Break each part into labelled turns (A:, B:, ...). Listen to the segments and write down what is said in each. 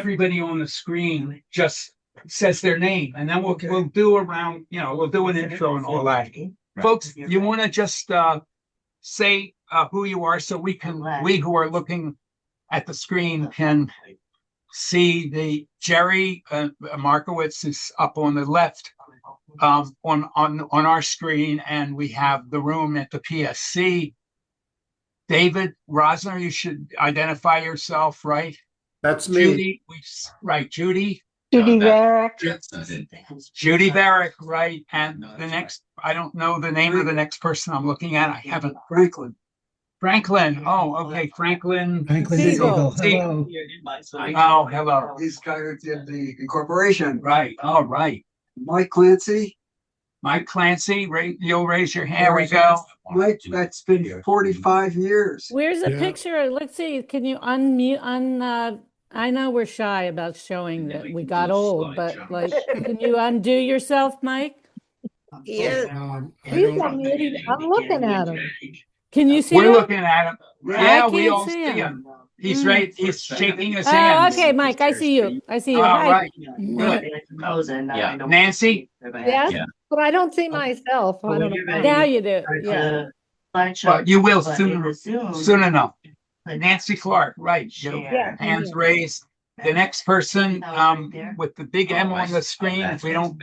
A: everybody on the screen just says their name, and then we'll do around, we'll do an intro and all that. Folks, you want to just say who you are so we who are looking at the screen can see the Jerry Markowitz is up on the left on our screen, and we have the room at the PSC. David Rosner, you should identify yourself, right?
B: That's me.
A: Judy, Judy.
C: Judy Varick.
A: Judy Varick, right? And the next, I don't know the name of the next person I'm looking at. I haven't. Franklin. Oh, okay. Franklin
C: Siegel.
A: Hello. Oh, hello.
D: He's guy who did the incorporation.
A: Right. All right.
D: Mike Clancy.
A: You'll raise your hand. Here we go.
D: Mike, that's been 45 years.
C: Where's the picture? Let's see. Can you unmute? I know we're shy about showing that we got old, but can you undo yourself, Mike?
E: Yeah.
C: I'm looking at him. Can you see
A: We're
C: him?
A: looking at him. Yeah, we all
C: see
A: see
C: him.
A: him. He's right. He's shaking his hand.
C: Okay, Mike, I see you.
A: All
C: Hi.
A: right. Good. Yeah. Nancy?
C: Yes, but I don't see myself. I don't know. Now you do. Yeah.
A: Well, you will soon enough. Nancy Clark, right. Hands raised. The next person with the big M on the screen, if we don't,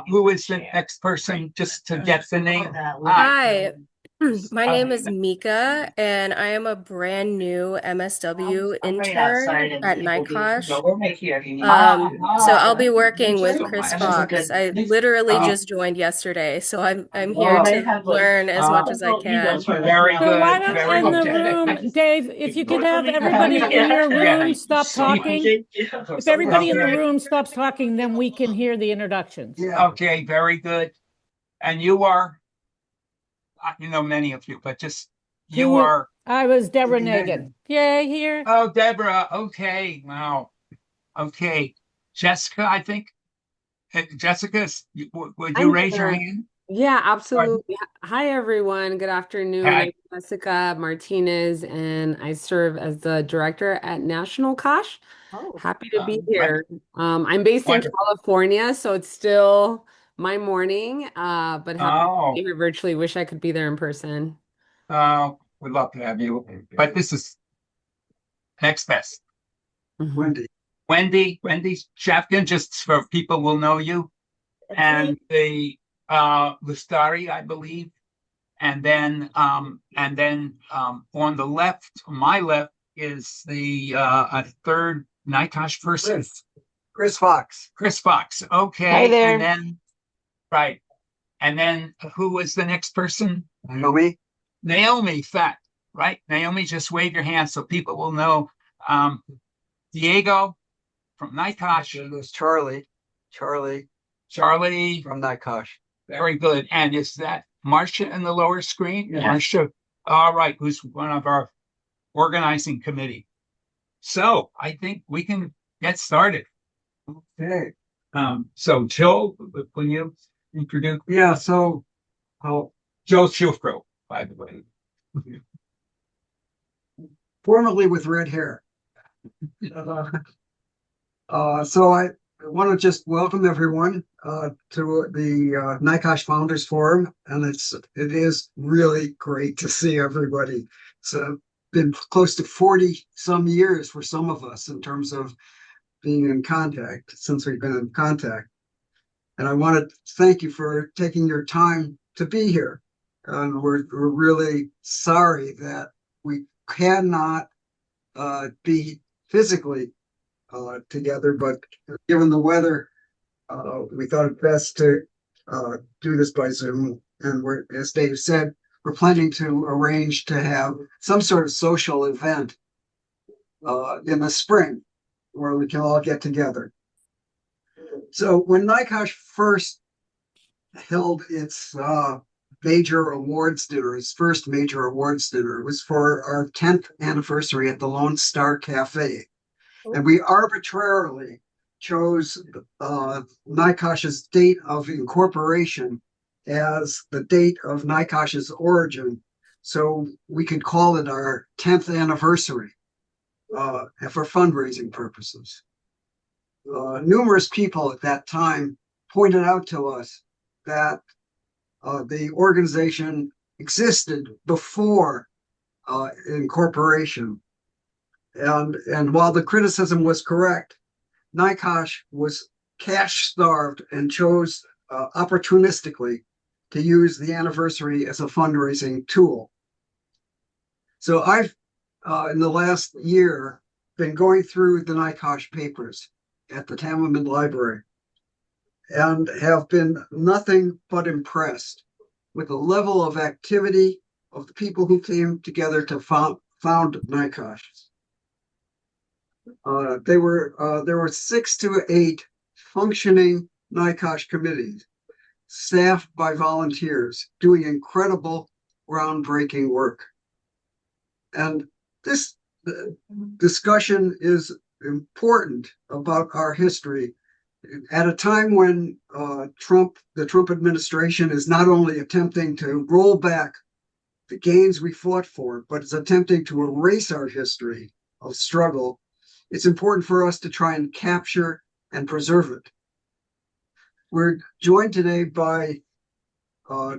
A: who is the next person, just to get the name?
E: Hi, my name is Mika, and I am a brand new MSW intern at NYCOSH. So I'll be working with Chris Fox. I literally just joined yesterday, so I'm here to learn as much as I can.
A: Very good.
C: So why don't in the room, Dave, if you could have everybody in your room stop talking. If everybody in the room stops talking, then we can hear the introductions.
A: Okay, very good. And you are? You know many of you, but just you are.
C: I was Deborah Nagan. Yay, here.
A: Oh, Deborah. Okay. Wow. Okay. Jessica, I think. Jessica, would you raise your hand?
F: Yeah, absolutely. Hi, everyone. Good afternoon.
A: Hi.
F: I'm Jessica Martinez, and I serve as the director at NYCOSH. Happy to be here. I'm based in California, so it's still my morning, but happy to be here virtually. Wish I could be there in person.
A: We'd love to have you. But this is next best. Wendy Shafkin, just for people will know you. And the Lustari, I believe. And then on the left, my left, is the third NYCOSH person.
D: Chris Fox.
A: Okay.
C: Hi there.
A: And then right. And then who was the next person? Naomi Fett, right? Naomi, just wave your hand so people will know. Diego from NYCOSH.
D: There's Charlie from NYCOSH.
A: Very good. And is that Marcia in the lower screen? Yeah. Marcia, all right, who's one of our organizing committee. So I think we can get started.
D: Okay.
A: So Joe, when you introduce?
D: Yeah, so
A: Joe Schufro, by the way.
D: Formerly with red hair. So I want to just welcome everyone to the NYCOSH Founders Forum, and it is really great to see everybody. It's been close to 40 some years for some of us in terms of being in contact, since we've been in contact. And I want to thank you for taking your time to be here. And we're really sorry that we cannot be physically together, but given the weather, we thought it best to do this by Zoom. And as Dave said, we're planning to arrange to have some sort of social event in the spring where we can all get together. So when NYCOSH first held its major awards dinner, its first major awards dinner, was for our 10th anniversary at the Lone Star Cafe. And we arbitrarily chose NYCOSH's date of incorporation as the date of NYCOSH's origin, so we could call it our 10th anniversary. and for fundraising purposes. Numerous people at that time pointed out to us that the organization existed before incorporation. And while the criticism was correct, NYCOSH was cash starved and chose opportunistically to use the anniversary as a fundraising tool. So I've, in the last year, been going through the NYCOSH papers at the Tamman Library and have been nothing but impressed with the level of activity of the people who came together to found NYCOSH. There were 6 to 8 functioning NYCOSH committees, staffed by volunteers, doing incredible, groundbreaking work. And this discussion is important about our history at a time when the Trump administration is not only attempting to roll back the gains we fought for, but is attempting to erase our history of struggle. It's important for us to try and capture and preserve it. We're joined today by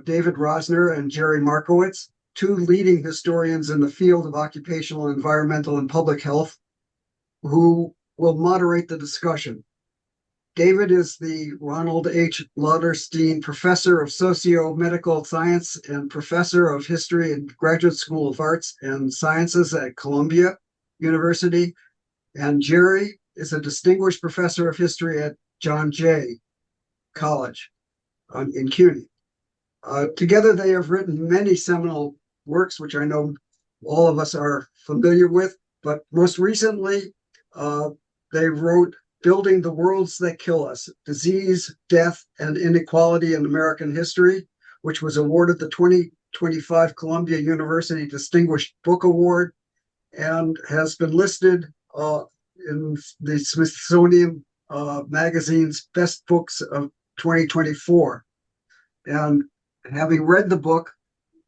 D: David Rosner and Jerry Markowitz, 2 leading historians in the field of occupational, environmental, and public health, who will moderate the discussion. David is the Ronald H. Lauderstein Professor of Socio-Medical Science and Professor of History at Graduate School of Arts and Sciences at Columbia University. And Jerry is a Distinguished Professor of History at John Jay College in CUNY. Together, they have written many seminal works, which I know all of us are familiar with, but most recently, they wrote Building the Worlds That Kill Us, Disease, Death, and Inequality in American History, which was awarded the 2025 Columbia University Distinguished Book Award and has been listed in the Smithsonian Magazine's Best Books of 2024. And having read the book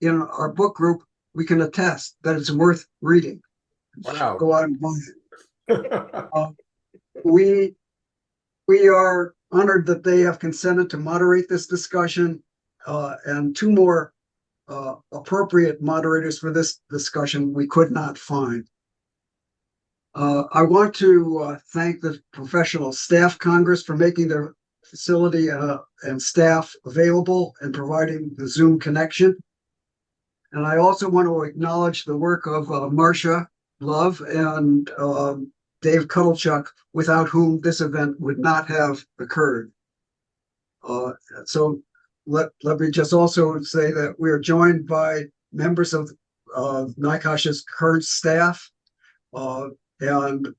D: in our book group, we can attest that it's worth reading.
B: Wow.
D: Go out and buy it. We are honored that they have consented to moderate this discussion, and 2 more appropriate moderators for this discussion we could not find. I want to thank the Professional Staff Congress for making their facility and staff available and providing the Zoom connection. And I also want to acknowledge the work of Marcia Love and Dave Kudelchuk, without whom this event would not have occurred. So let me just also say that we are joined by members of NYCOSH's current staff, and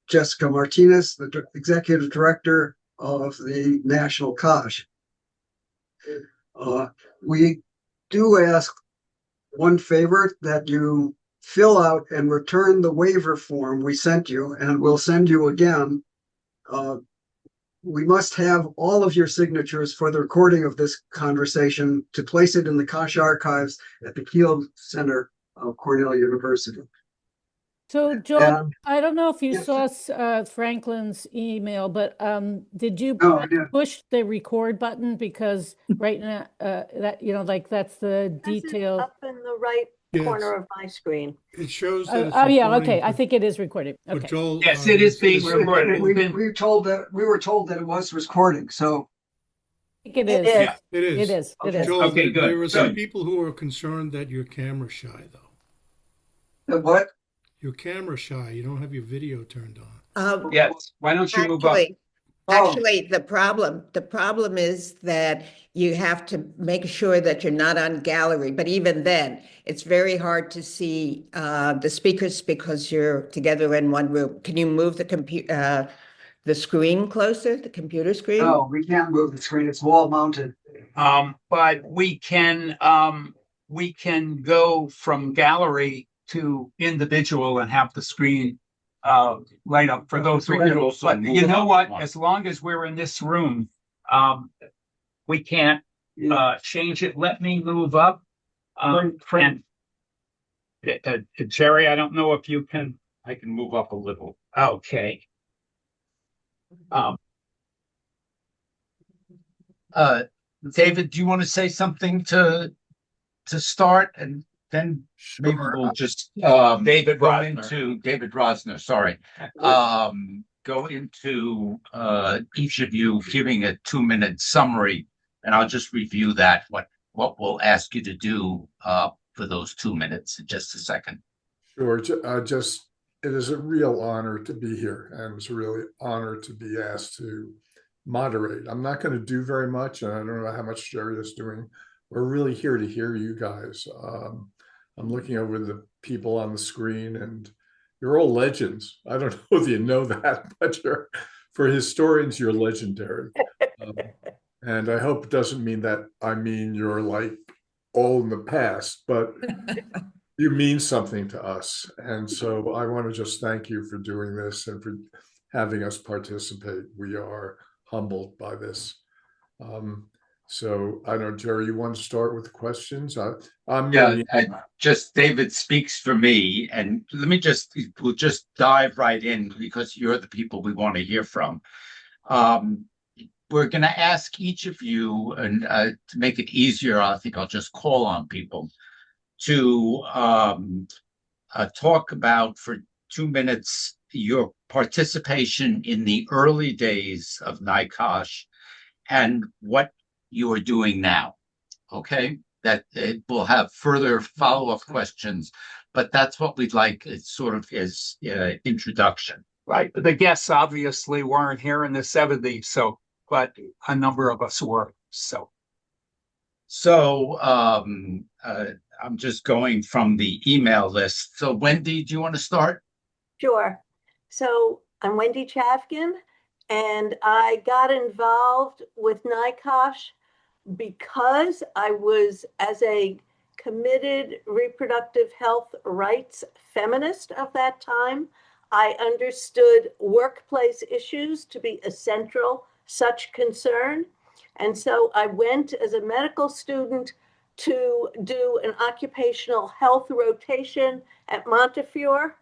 D: Jessica Martinez, the Executive Director of the National COSH. We do ask one favor, that you fill out and return the waiver form we sent you, and we'll send you again. We must have all of your signatures for the recording of this conversation to place it in the COSH archives at the Kiel Center of Cornell University.
C: So, Joel, I don't know if you saw Franklin's email, but did you push the record button? Because right now, that like that's the detail
G: up in the right corner of my screen.
B: It shows that it's
C: yeah, okay. I think it is recorded. Okay.
B: Joel,
A: Yes, it is being recorded.
D: We were told that it was recording, so
C: I think it is.
A: Yeah.
B: It is.
C: It is. It is.
B: Joel,
A: Okay, good.
B: There were some people who are concerned that you're camera shy, though.
D: what?
B: You're camera shy. You don't have your video turned on.
A: Yes. Why don't you move up?
G: Actually, the problem is that you have to make sure that you're not on gallery. But even then, it's very hard to see the speakers because you're together in one room. Can you move the screen closer, the computer screen?
D: No, we can't move the screen. It's wall mounted.
A: But we can go from gallery to individual and have the screen light up for those who are. But you know what? As long as we're in this room, we can't change it. Let me move up. And Jerry, I don't know if you can I can move up a little. Okay. David, do you want to say something to start, and then maybe we'll just David go into David Rosner, sorry. Go into each of you giving a 2-minute summary, and I'll just review that what we'll ask you to do for those 2 minutes in just a second.
H: Sure. Just it is a real honor to be here, and it's a really honor to be asked to moderate. I'm not going to do very much, and I don't know how much Jerry is doing. We're really here to hear you guys. I'm looking over the people on the screen, and you're all legends. I don't know if you know that, but for historians, you're legendary. And I hope it doesn't mean that I mean you're like all in the past, but you mean something to us. And so I want to just thank you for doing this and for having us participate. We are humbled by this. So I don't know, Jerry, you want to start with questions?
A: Just David speaks for me, and we'll just dive right in because you're the people we want to hear from. We're going to ask each of you, and to make it easier, I think I'll just call on people to talk about for 2 minutes your participation in the early days of NYCOSH and what you are doing now. Okay, that we'll have further follow-up questions, but that's what we'd like. It's sort of his introduction. Right. The guests obviously weren't here in the 70s, but a number of us were. So I'm just going from the email list. So Wendy, do you want to start?
I: Sure. So I'm Wendy Chavkin, and I got involved with NYCOSH because I was, as a committed reproductive health rights feminist of that time, I understood workplace issues to be a central such concern. And so I went as a medical student to do an occupational health rotation at Montefiore.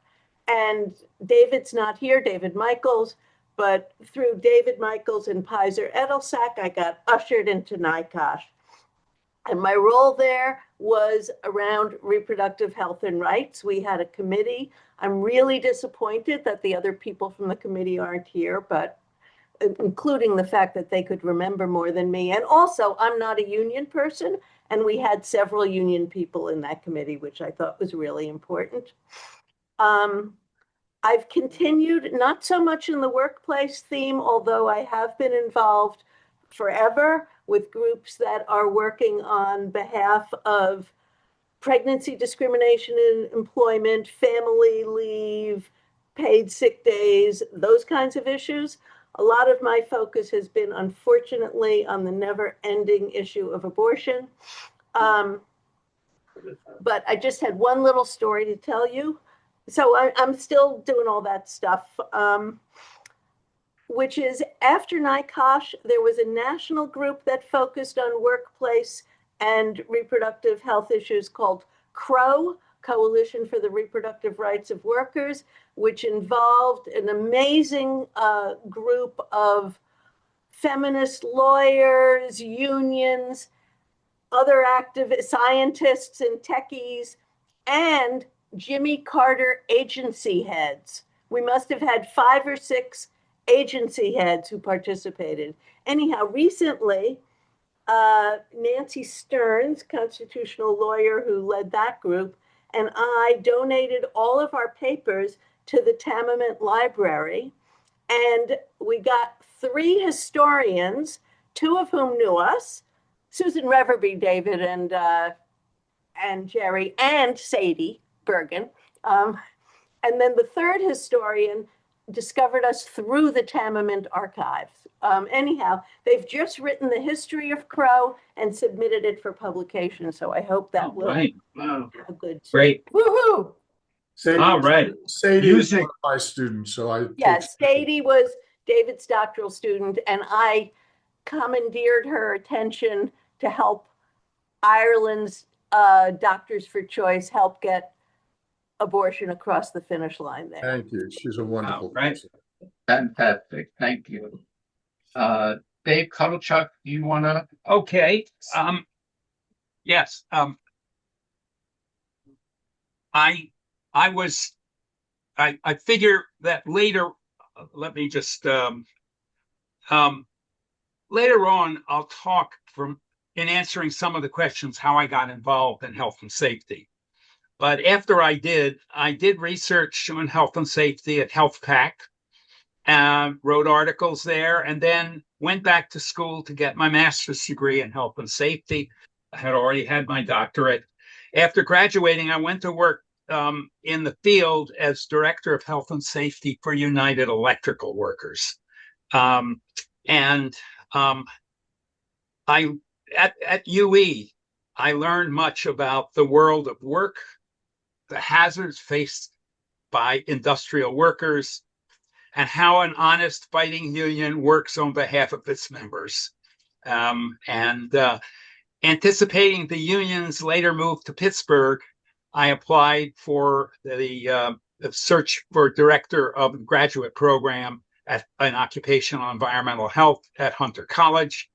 I: And David's not here, David Michaels, but through David Michaels and Pizer Edelsack, I got ushered into NYCOSH. And my role there was around reproductive health and rights. We had a committee. I'm really disappointed that the other people from the committee aren't here, but including the fact that they could remember more than me. And also, I'm not a union person, and we had several union people in that committee, which I thought was really important. I've continued, not so much in the workplace theme, although I have been involved forever with groups that are working on behalf of pregnancy discrimination in employment, family leave, paid sick days, those kinds of issues. A lot of my focus has been, unfortunately, on the never-ending issue of abortion. But I just had one little story to tell you. So I'm still doing all that stuff, which is after NYCOSH, there was a national group that focused on workplace and reproductive health issues called CROW, Coalition for the Reproductive Rights of Workers, which involved an amazing group of feminist lawyers, unions, other activists, scientists and techies, and Jimmy Carter agency heads. We must have had 5 or 6 agency heads who participated. Anyhow, recently, Nancy Stearns, constitutional lawyer who led that group, and I donated all of our papers to the Tamiment Library. And we got 3 historians, 2 of whom knew us, Susan Reverby, David, and Jerry, and Sadie Bergen. And then the 3rd historian discovered us through the Tamiment archives. Anyhow, they've just written the history of Crow and submitted it for publication. So I hope that will be a good.
A: Great.
I: Woohoo!
H: Sadie,
A: All right.
H: Sadie is one of my students, so I.
I: Yes, Sadie was David's doctoral student, and I commandeered her attention to help Ireland's Doctors for Choice help get abortion across the finish line there.
H: Thank you. She's a wonderful
A: Right.
H: person.
A: Fantastic. Thank you. Dave Cuddlechuck, do you want to? Okay. Yes. I figure that later, let me just, later on, I'll talk in answering some of the questions, how I got involved in health and safety. But after I did research on health and safety at Health Pack, wrote articles there, and then went back to school to get my master's degree in health and safety. I had already had my doctorate. After graduating, I went to work in the field as director of health and safety for United Electrical Workers. At UE, I learned much about the world of work, the hazards faced by industrial workers, and how an honest fighting union works on behalf of its members. Anticipating the union's later move to Pittsburgh, I applied for the search for director of the graduate program at an occupational environmental health at Hunter College.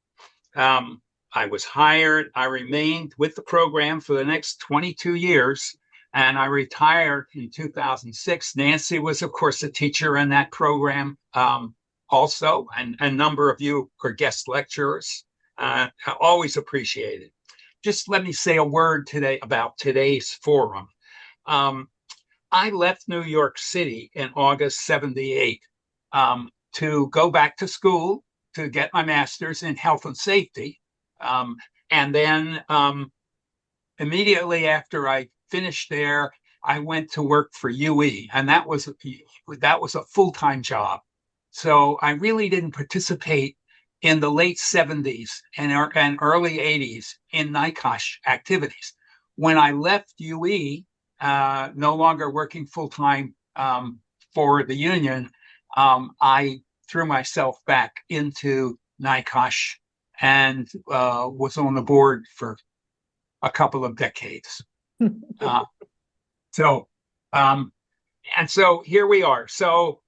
A: I was hired. I remained with the program for the next 22 years, and I retired in 2006. Nancy was, of course, a teacher in that program also, and a number of you are guest lecturers. I always appreciate it. Just let me say a word today about today's forum. I left New York City in August 78 to go back to school to get my master's in health and safety. And then immediately after I finished there, I went to work for UE, and that was a full-time job. So I really didn't participate in the late 70s and early 80s in NYCOSH activities. When I left UE, no longer working full-time for the union, I threw myself back into NYCOSH and was on the board for a couple of decades. So here we are. So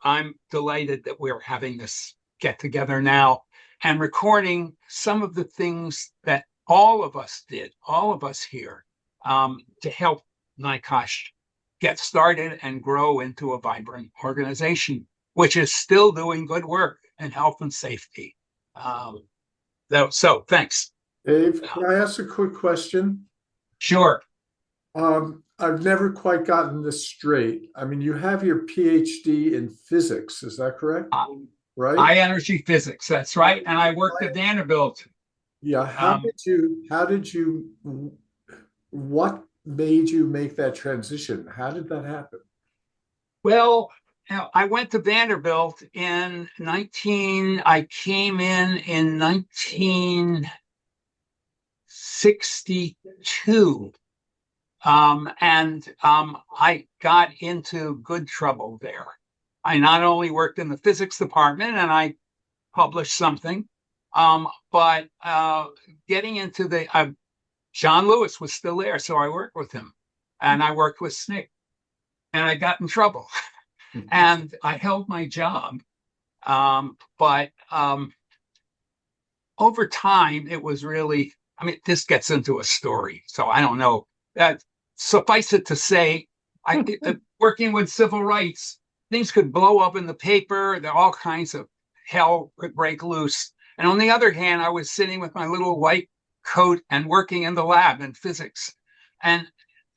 A: I'm delighted that we're having this get together now and recording some of the things that all of us did, all of us here, to help NYCOSH get started and grow into a vibrant organization, which is still doing good work in health and safety. So thanks.
H: Dave, can I ask a quick question?
A: Sure.
H: I've never quite gotten this straight. I mean, you have your PhD in physics, is that correct? Right?
A: High energy physics, that's right. And I worked at Vanderbilt.
H: Yeah. What made you make that transition? How did that happen?
A: Well, I went to Vanderbilt I came in 1962. I got into good trouble there. I not only worked in the physics department and I published something, but getting into John Lewis was still there, so I worked with him, and I worked with SNCC, and I got in trouble, and I held my job, but over time it was really. I mean, this gets into a story, so I don't know. Suffice it to say, working with civil rights, things could blow up in the paper. There all kinds of hell could break loose. And on the other hand, I was sitting with my little white coat and working in the lab in physics. And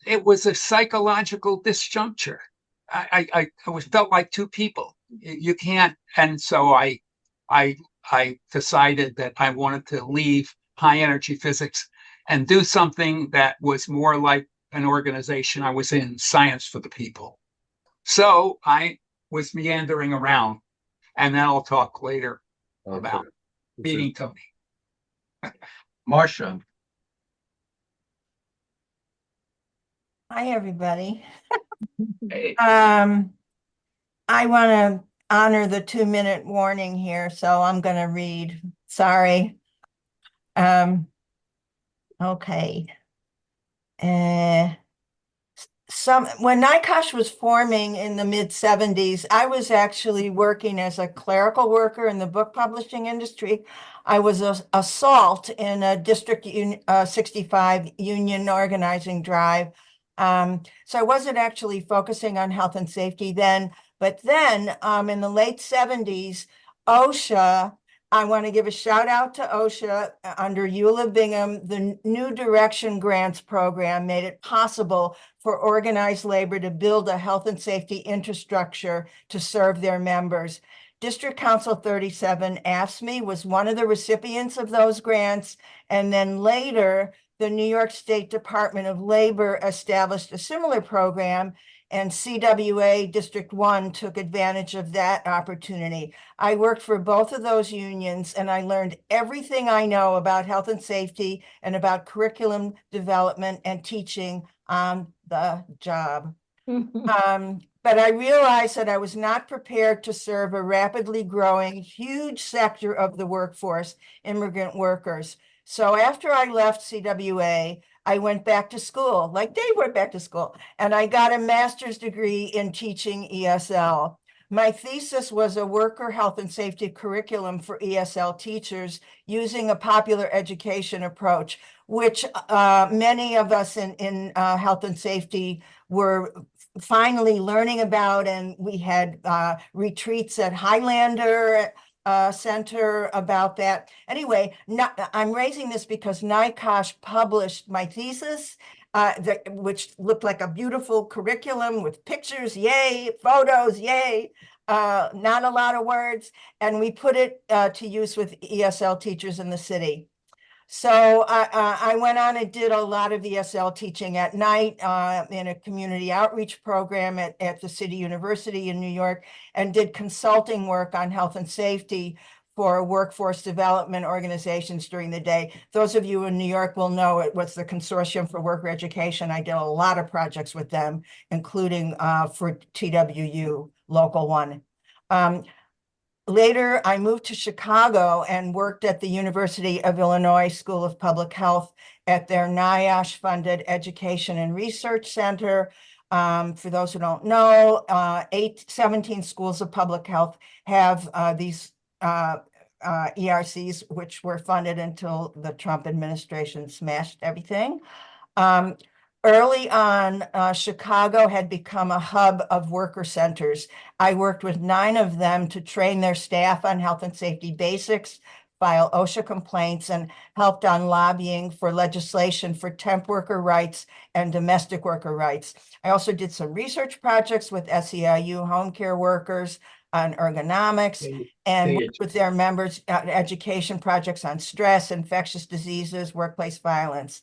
A: it was a psychological disjuncture. I felt like two people. You can't. And so I decided that I wanted to leave high energy physics and do something that was more like an organization I was in, Science for the People. So I was meandering around, and then I'll talk later about meeting Tony. Marcia.
J: Hi, everybody.
A: Hey.
J: I want to honor the 2-minute warning here, so I'm going to read. Sorry. Okay. when NYCOSH was forming in the mid 70s, I was actually working as a clerical worker in the book publishing industry. I was a SALT in a District 65 union organizing drive. So I wasn't actually focusing on health and safety then. But then in the late 70s, OSHA, I want to give a shout out to OSHA under Eula Bingham. The New Direction Grants program made it possible for organized labor to build a health and safety infrastructure to serve their members. District Council 37, AFSCME, was one of the recipients of those grants. And then later, the New York State Department of Labor established a similar program, and CWA District 1 took advantage of that opportunity. I worked for both of those unions, and I learned everything I know about health and safety and about curriculum development and teaching on the job. But I realized that I was not prepared to serve a rapidly growing, huge sector of the workforce, immigrant workers. So after I left CWA, I went back to school, like Dave went back to school, and I got a master's degree in teaching ESL. My thesis was a worker health and safety curriculum for ESL teachers using a popular education approach, which many of us in health and safety were finally learning about. And we had retreats at Highlander Center about that. Anyway, I'm raising this because NYCOSH published my thesis, which looked like a beautiful curriculum with pictures, yay, photos, yay, not a lot of words. And we put it to use with ESL teachers in the city. So I went on and did a lot of ESL teaching at night in a community outreach program at the City University in New York, and did consulting work on health and safety for workforce development organizations during the day. Those of you in New York will know it was the Consortium for Worker Education. I did a lot of projects with them, including for TWU, Local 1. Later, I moved to Chicago and worked at the University of Illinois School of Public Health at their NIOSH-funded Education and Research Center. For those who don't know, 17 schools of public health have these ERCs, which were funded until the Trump administration smashed everything. Early on, Chicago had become a hub of worker centers. I worked with 9 of them to train their staff on health and safety basics, file OSHA complaints, and helped on lobbying for legislation for temp worker rights and domestic worker rights. I also did some research projects with SEIU home care workers on ergonomics, and worked with their members on education projects on stress, infectious diseases, workplace violence.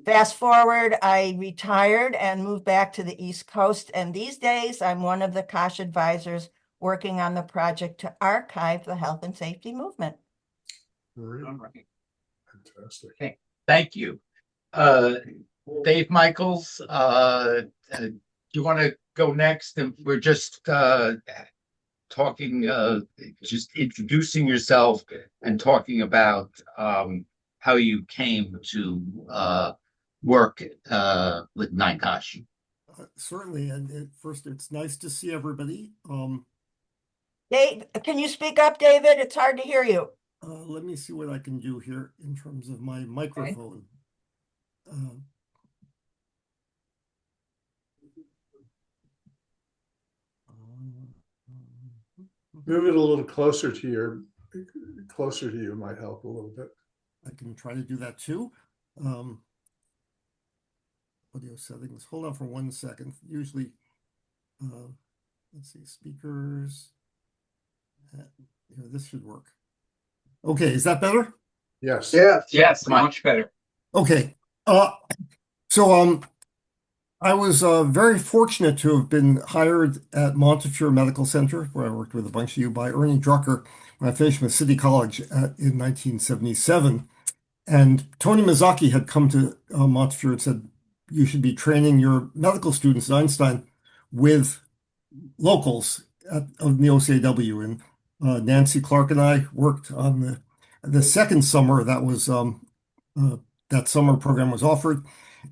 J: Fast forward, I retired and moved back to the East Coast. And these days, I'm one of the COSH advisors working on the project to archive the health and safety movement.
H: Great.
A: All right.
H: Fantastic.
A: Okay. Thank you. Dave Michaels, do you want to go next? And we're just talking, just introducing yourself and talking about how you came to work with NYCOSH.
K: Certainly, and first, it's nice to see everybody.
J: Dave, can you speak up, David? It's hard to hear you.
K: Let me see what I can do here in terms of my microphone.
H: Move it a little closer to you might help a little bit.
K: I can try to do that too. Audio settings. Hold on for 1 second. Usually, let's see, speakers. This should work. Okay, is that better?
H: Yes.
A: Yes, much better.
K: Okay. So I was very fortunate to have been hired at Montefiore Medical Center, where I worked with a bunch of you, by Ernie Drucker when I finished with City College in 1977. And Tony Mazzocchi had come to Montefiore and said, you should be training your medical students at Einstein with locals of the OCAW. And Nancy Clark and I worked on the second summer that was that summer program was offered.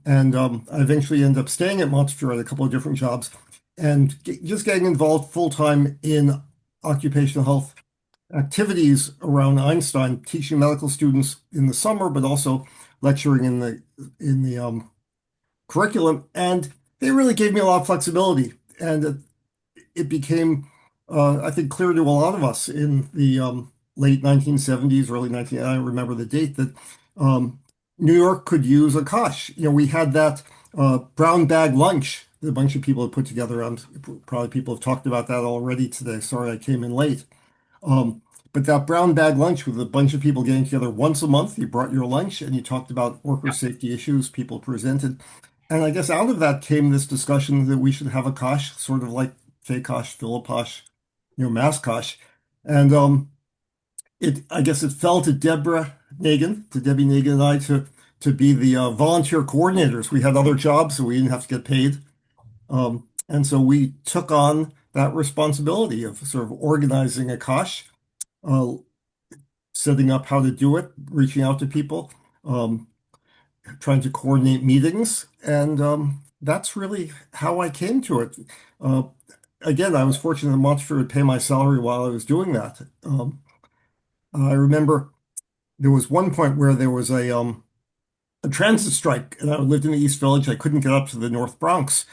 K: And I eventually ended up staying at Montefiore at a couple of different jobs and just getting involved full time in occupational health activities around Einstein, teaching medical students in the summer, but also lecturing in the curriculum. And they really gave me a lot of flexibility. And it became, I think, clear to a lot of us in the late 1970s, early 19, I don't remember the date, that New York could use a kosh. We had that brown bag lunch that a bunch of people had put together. Probably people have talked about that already today. Sorry, I came in late. Um, but that brown bag lunch with a bunch of people getting together once a month, you brought your lunch and you talked about worker safety issues, people presented. And I guess out of that came this discussion that we should have a kosh, sort of like NYCOSH, Philipposh, MassCosh. And I guess it fell to Debbie Nagin and I to be the volunteer coordinators. We had other jobs, so we didn't have to get paid. And so we took on that responsibility of sort of organizing a kosh, uh, setting up how to do it, reaching out to people, trying to coordinate meetings. And that's really how I came to it. Uh, again, I was fortunate that Montefiore would pay my salary while I was doing that. I remember there was one point where there was a transit strike, and I lived in the East Village. I couldn't get up to the North Bronx.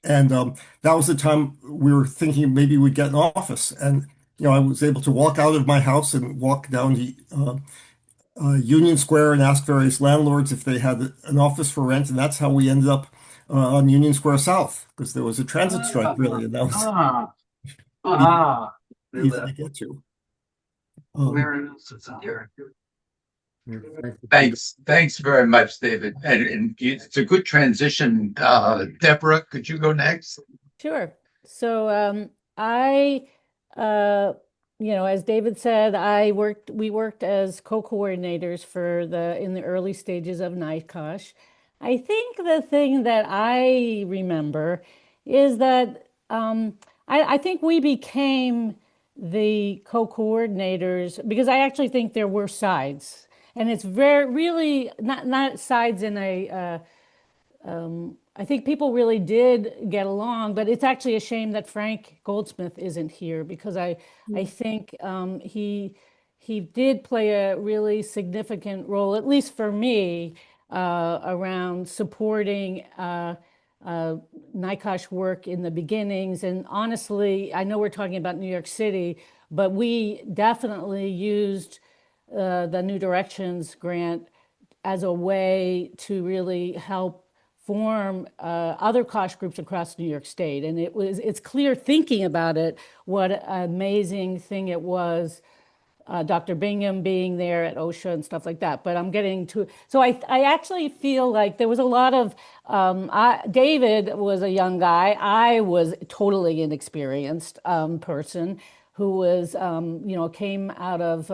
K: And that was the time we were thinking maybe we'd get an office. And, I was able to walk out of my house and walk down to Union Square and ask various landlords if they had an office for rent. And that's how we ended up on Union Square South, because there was a transit strike, really. And that was easy to get to.
L: Thanks very much, David. And it's a good transition. Deborah, could you go next?
C: Sure. So I, as David said, we worked as co-coordinators in the early stages of NYCOSH. I think the thing that I remember is that I think we became the co-coordinators because I actually think there were sides. And it's really not sides in a I think people really did get along, but it's actually a shame that Frank Goldsmith isn't here because I think he did play a really significant role, at least for me, around supporting NYCOSH work in the beginnings. And honestly, I know we're talking about New York City, but we definitely used the New Directions grant as a way to really help form other kosh groups across New York State. And it's clear thinking about it, what an amazing thing it was, Dr. Bingham being there at OSHA and stuff like that. But I'm getting to, so I actually feel like there was a lot of, David was a young guy. I was totally inexperienced person who was, came out of,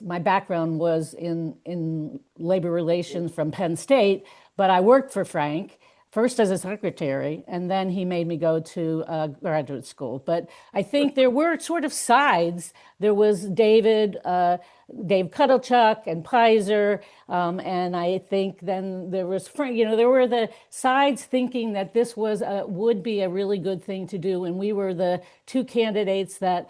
C: my background was in labor relations from Penn State, but I worked for Frank first as a secretary, and then he made me go to graduate school. But I think there were sort of sides. There was Dave Cuddlechuck and Pizer, and I think then there was Frank. There were the sides thinking that this would be a really good thing to do, and we were the two candidates that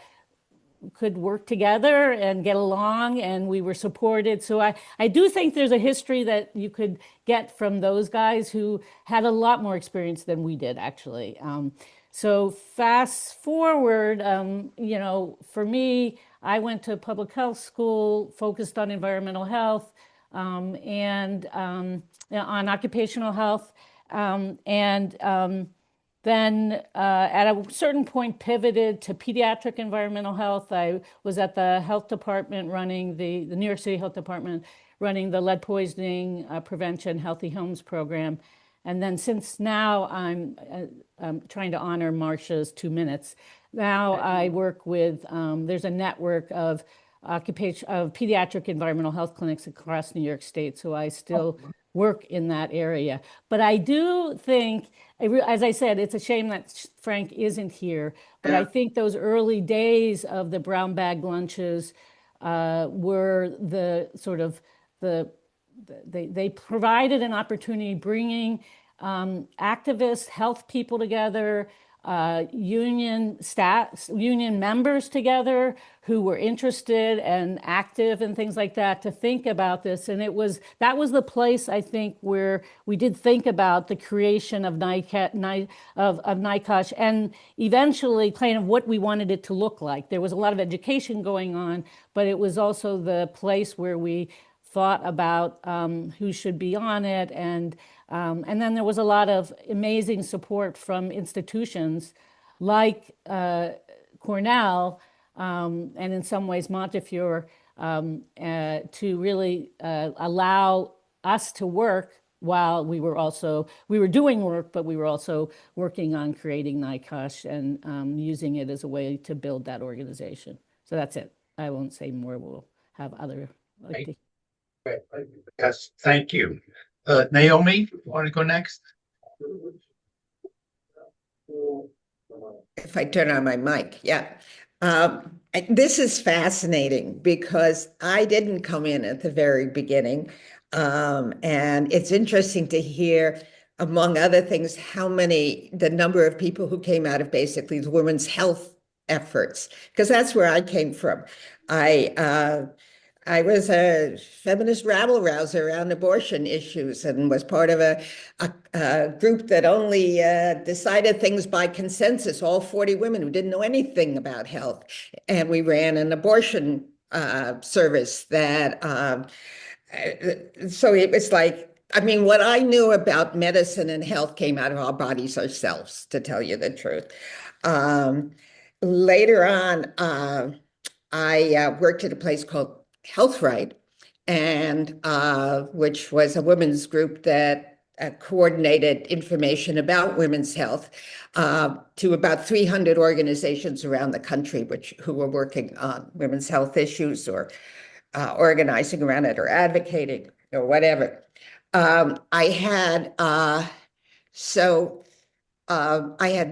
C: could work together and get along, and we were supported. So I do think there's a history that you could get from those guys who had a lot more experience than we did, actually. So fast forward, for me, I went to public health school, focused on environmental health and on occupational health. Then at a certain point pivoted to pediatric environmental health. I was at the health department running the New York City Health Department running the lead poisoning prevention healthy homes program. And then since now I'm trying to honor Marcia's 2 minutes. Now I work with, there's a network of pediatric environmental health clinics across New York State. So I still work in that area. But I do think, as I said, it's a shame that Frank isn't here. But I think those early days of the brown bag lunches were the sort of the they provided an opportunity bringing activists, health people together, union members together who were interested and active and things like that to think about this. And that was the place, I think, where we did think about the creation of NYCOSH and eventually kind of what we wanted it to look like. There was a lot of education going on, but it was also the place where we thought about who should be on it, and then there was a lot of amazing support from institutions like Cornell and in some ways Montefiore to really allow us to work while we were doing work, but we were also working on creating NYCOSH and using it as a way to build that organization. So that's it. I won't say more. We'll have other.
L: Yes, thank you. Naomi, want to go next?
G: If I turn on my mic, yeah. This is fascinating because I didn't come in at the very beginning. And it's interesting to hear, among other things, the number of people who came out of basically the women's health efforts, because that's where I came from. I was a feminist rabble-rouser around abortion issues and was part of a group that only decided things by consensus, all 40 women who didn't know anything about health. And we ran an abortion service that, so it was like, I mean, what I knew about medicine and health came out of our bodies ourselves, to tell you the truth. Later on, I worked at a place called Health Right, and which was a women's group that coordinated information about women's health to about 300 organizations around the country, who were working on women's health issues or organizing around it or advocating or whatever. I had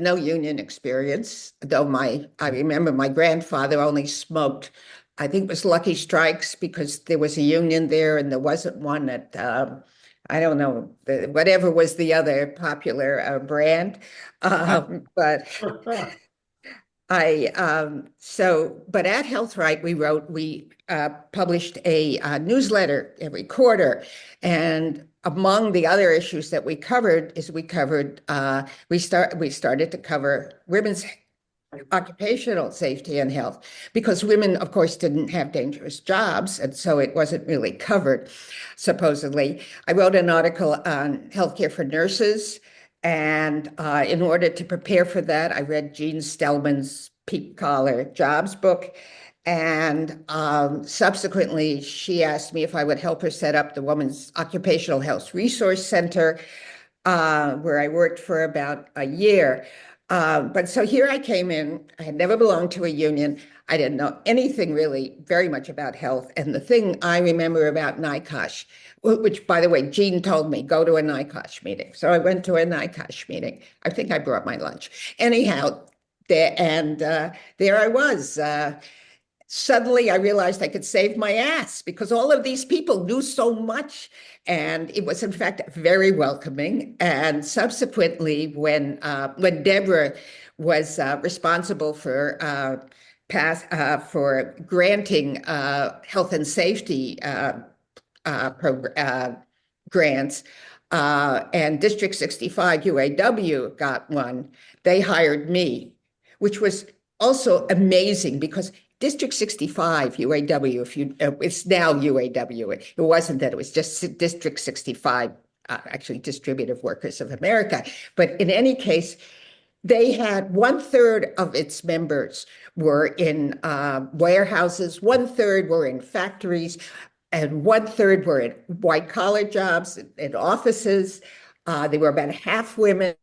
G: no union experience, though I remember my grandfather only smoked, I think it was Lucky Strikes, because there was a union there and there wasn't one at, I don't know, whatever was the other popular brand. But but at Health Right, we published a newsletter every quarter, and among the other issues that we covered we started to cover women's occupational safety and health, because women, of course, didn't have dangerous jobs, and so it wasn't really covered, supposedly. I wrote an article on healthcare for nurses, and in order to prepare for that, I read Jean Stellman's Peak Collar Jobs book. And subsequently, she asked me if I would help her set up the Women's Occupational Health Resource Center, where I worked for about a year. But so here I came in. I had never belonged to a union. I didn't know anything really very much about health. And the thing I remember about NYCOSH, which, by the way, Jean told me, go to a NYCOSH meeting. So I went to a NYCOSH meeting. I think I brought my lunch. Anyhow, there I was. Suddenly I realized I could save my ass because all of these people knew so much. And it was, in fact, very welcoming. And subsequently, when Deborah was responsible for granting health and safety grants, and District 65 UAW got one, they hired me, which was also amazing because District 65 UAW, it's now UAW. It wasn't that, it was just District 65, actually Distributive Workers of America. But in any case, they had 1/3 of its members were in warehouses, 1/3 were in factories, and 1/3 were in white collar jobs in offices. They were about half women.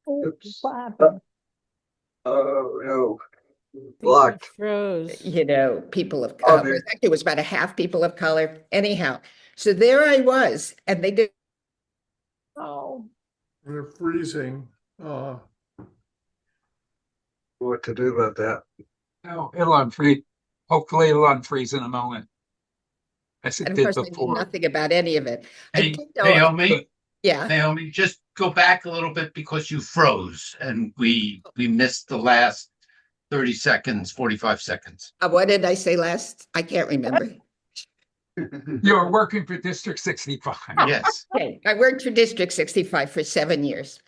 D: Oops. Oh, no. Blocked.
C: Froze.
G: People of color. It was about a half people of color. Anyhow, so there I was, and they did.
J: Oh,
H: They're freezing.
D: What to do about that?
A: No, it'll unfreeze. Hopefully it'll unfreeze in a moment. as it
G: And of
A: did
G: course, I knew
A: before.
G: nothing about any of it. I
L: Hey,
G: did know,
L: Naomi,
G: yeah.
L: Naomi, just go back a little bit because you froze and we missed the last 30 seconds, 45 seconds.
G: What did I say last? I can't remember.
A: You're working for District 65.
L: Yes.
G: Okay, I worked for District 65 for 7 years.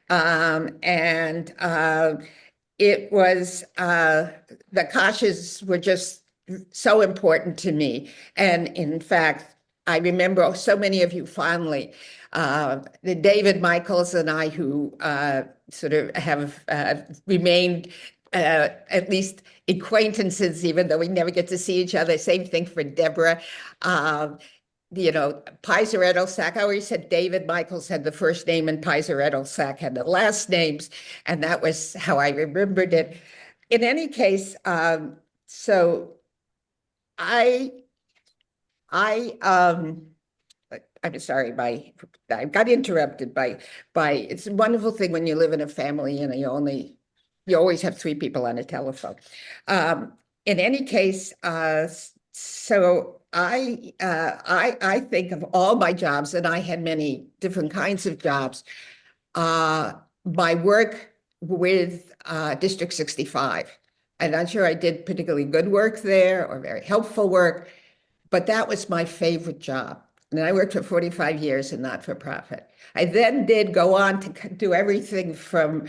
G: And it was, the Koshes were just so important to me. And in fact, I remember so many of you fondly. The David Michaels and I, who sort of have remained at least acquaintances, even though we never get to see each other. Same thing for Deborah. You know, Pizer Edelsack, I always said David Michaels had the first name and Pizer Edelsack had the last names. And that was how I remembered it. In any case, so I I'm sorry, I got interrupted by it's a wonderful thing when you live in a family and you always have 3 people on a telephone. In any case, so I think of all my jobs, and I had many different kinds of jobs. My work with District 65. I'm not sure I did particularly good work there or very helpful work, but that was my favorite job. And I worked for 45 years in not-for-profit. I then did go on to do everything from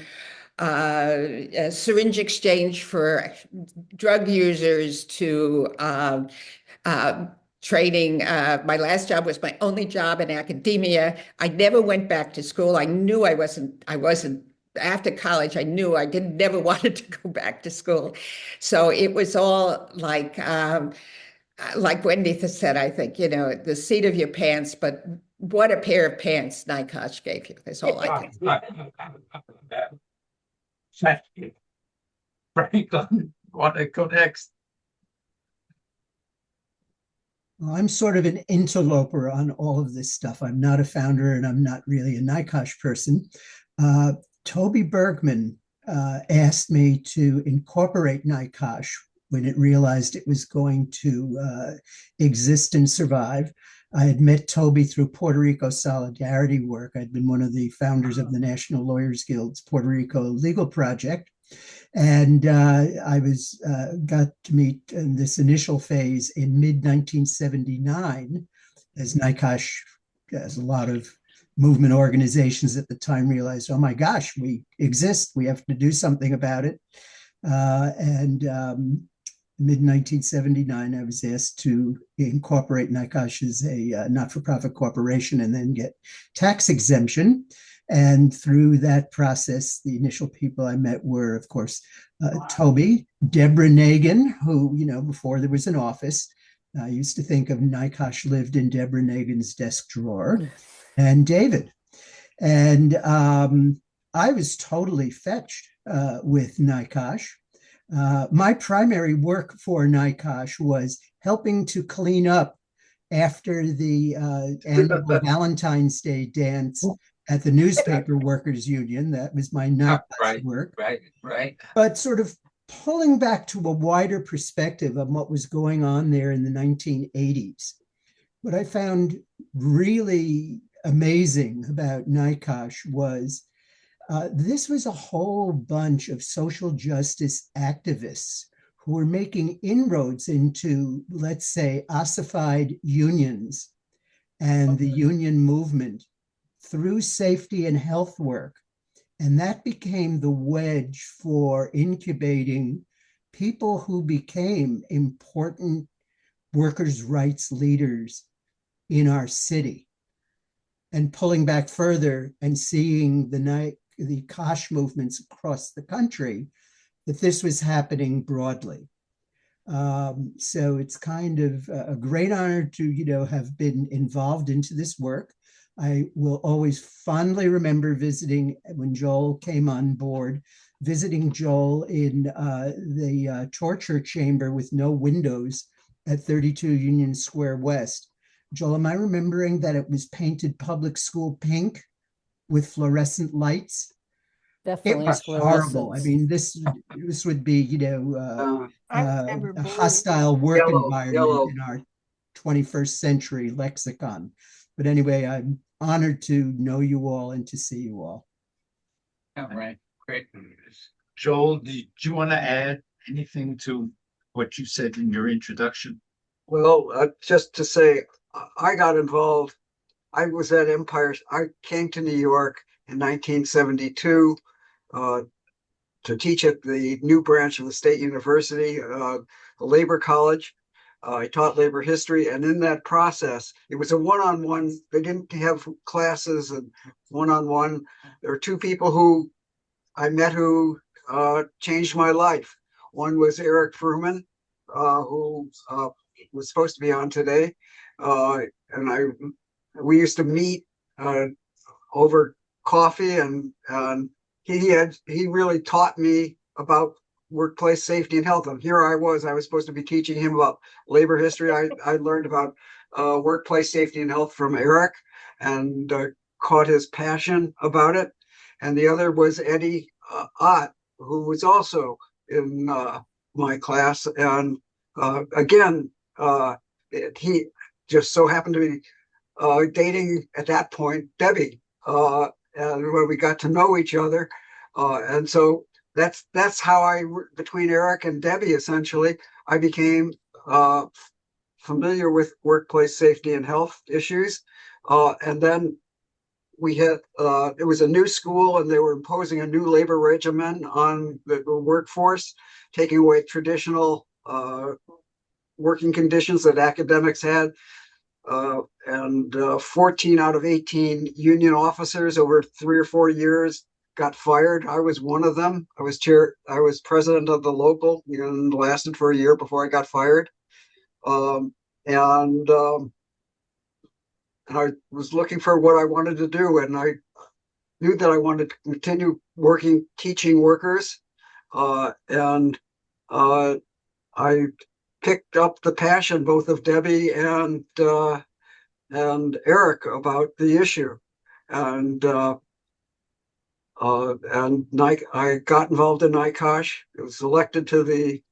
G: a syringe exchange for drug users to training. My last job was my only job in academia. I never went back to school. I knew I wasn't after college. I knew I didn't never wanted to go back to school. So it was all like Wendy said, I think, you know, the seat of your pants, but what a pair of pants NYCOSH gave you. That's all I can say.
L: Franklin, want to go next?
M: Well, I'm sort of an interloper on all of this stuff. I'm not a founder and I'm not really a NYCOSH person. Toby Bergman asked me to incorporate NYCOSH when it realized it was going to exist and survive. I had met Toby through Puerto Rico Solidarity work. I'd been one of the founders of the National Lawyers Guild's Puerto Rico Legal Project. And I got to meet in this initial phase in mid-1979 as NYCOSH, as a lot of movement organizations at the time realized, oh my gosh, we exist, we have to do something about it. Mid-1979, I was asked to incorporate NYCOSH as a not-for-profit corporation and then get tax exemption. And through that process, the initial people I met were, of course, Toby, Deborah Nagin, who, you know, before there was an office, I used to think of NYCOSH lived in Deborah Nagin's desk drawer, and David. And I was totally fetched with NYCOSH. My primary work for NYCOSH was helping to clean up after the annual Valentine's Day dance at the Newspaper Workers Union. That was my NYCOSH work.
L: Right.
M: But sort of pulling back to a wider perspective of what was going on there in the 1980s. What I found really amazing about NYCOSH was this was a whole bunch of social justice activists who were making inroads into, let's say, ossified unions and the union movement through safety and health work. And that became the wedge for incubating people who became important workers' rights leaders in our city. And pulling back further and seeing the KOSH movements across the country, that this was happening broadly. So it's kind of a great honor to, you know, have been involved into this work. I will always fondly remember visiting when Joel came on board, visiting Joel in the torture chamber with no windows at 32 Union Square West. Joel, am I remembering that it was painted public school pink with fluorescent lights?
C: Definitely
M: it was horrible. I mean, this would be, you know, a hostile work environment in our 21st century lexicon. But anyway, I'm honored to know you all and to see you all.
L: All right, great. Joel, did you want to add anything to what you said in your introduction?
D: Well, just to say, I got involved. I was at Empire. I came to New York in 1972 to teach at the new branch of the State University, the Labor College. I taught labor history, and in that process, it was a one-on-one. They didn't have classes and one-on-one. There were two people who I met who changed my life. One was Eric Fruman, who was supposed to be on today, and we used to meet over coffee, and he really taught me about workplace safety and health. And here I was supposed to be teaching him about labor history. I learned about workplace safety and health from Eric, and caught his passion about it. And the other was Eddie Ott, who was also in my class. And again, he just so happened to be dating at that point Debbie, and where we got to know each other. And so that's how between Eric and Debbie, essentially, I became familiar with workplace safety and health issues. And then we had it was a new school, and they were imposing a new labor regimen on the workforce, taking away traditional working conditions that academics had. And 14 out of 18 union officers over 3 or 4 years got fired. I was one of them. I was president of the local, and lasted for a year before I got fired. And I was looking for what I wanted to do, and I knew that I wanted to continue teaching workers. And I picked up the passion both of Debbie and Eric about the issue, and I got involved in NYCOSH. I was elected to the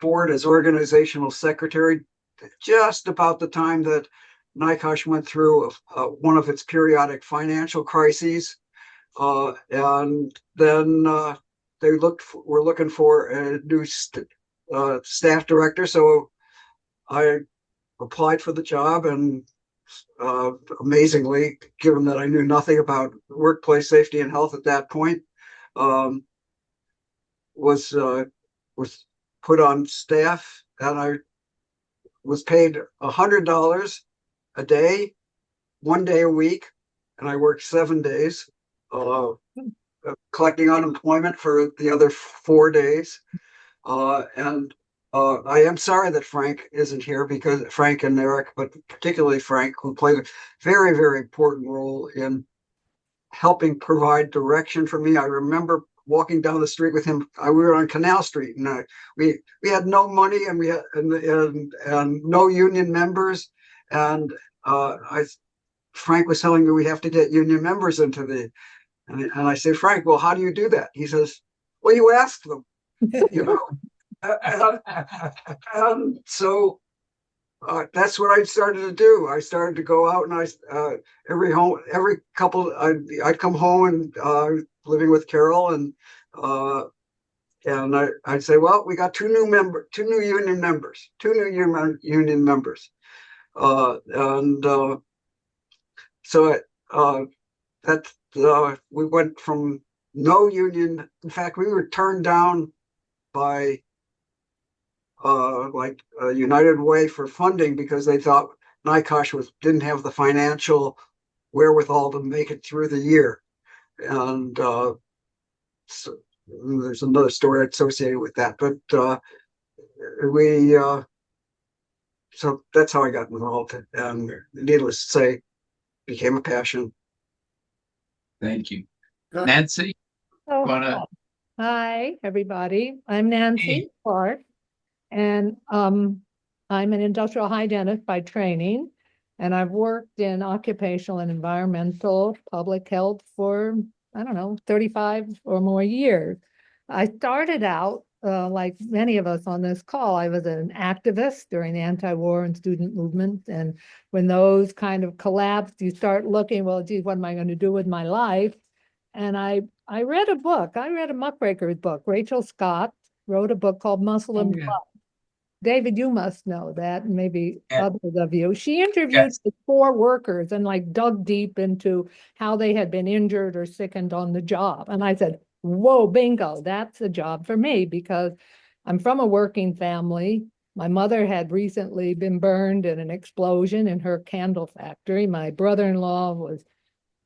D: board as organizational secretary just about the time that NYCOSH went through one of its periodic financial crises, and then they were looking for a new staff director. So I applied for the job, and amazingly, given that I knew nothing about workplace safety and health at that point, was put on staff, and I was paid $100 a day, 1 day a week, and I worked 7 days, collecting unemployment for the other 4 days. And I am sorry that Frank isn't here, because Frank and Eric, but particularly Frank, who played a very, very important role in helping provide direction for me. I remember walking down the street with him. We were on Canal Street, and we had no money, and we had and no union members. And Frank was telling me we have to get union members into and I said, Frank, well, how do you do that? He says, well, you ask them, you know. And so that's what I started to do. I started to go out, and every couple, I'd come home, and living with Carol, and I'd say, well, we got two new union members, so we went from no union. In fact, we were turned down by United Way for funding, because they thought NYCOSH didn't have the financial wherewithal to make it through the year. And so there's another story associated with that. But so that's how I got involved. And needless to say, became a passion.
L: Thank you. Nancy?
N: Oh, hi, everybody. I'm Nancy Clark, and I'm an industrial hygienist by training, and I've worked in occupational and environmental public health for, I don't know, 35 or more years. I started out like many of us on this call, I was an activist during the anti-war and student movement. And when those kind of collapsed, you start looking, well, geez, what am I going to do with my life? And I read a book. I read a muckraker's book. Rachel Scott wrote a book called Muscle and Blood. David, you must know that, and maybe others of you. She interviewed the 4 workers and like dug deep into how they had been injured or sickened on the job. And I said, whoa, bingo, that's a job for me because I'm from a working family. My mother had recently been burned in an explosion in her candle factory. My brother-in-law was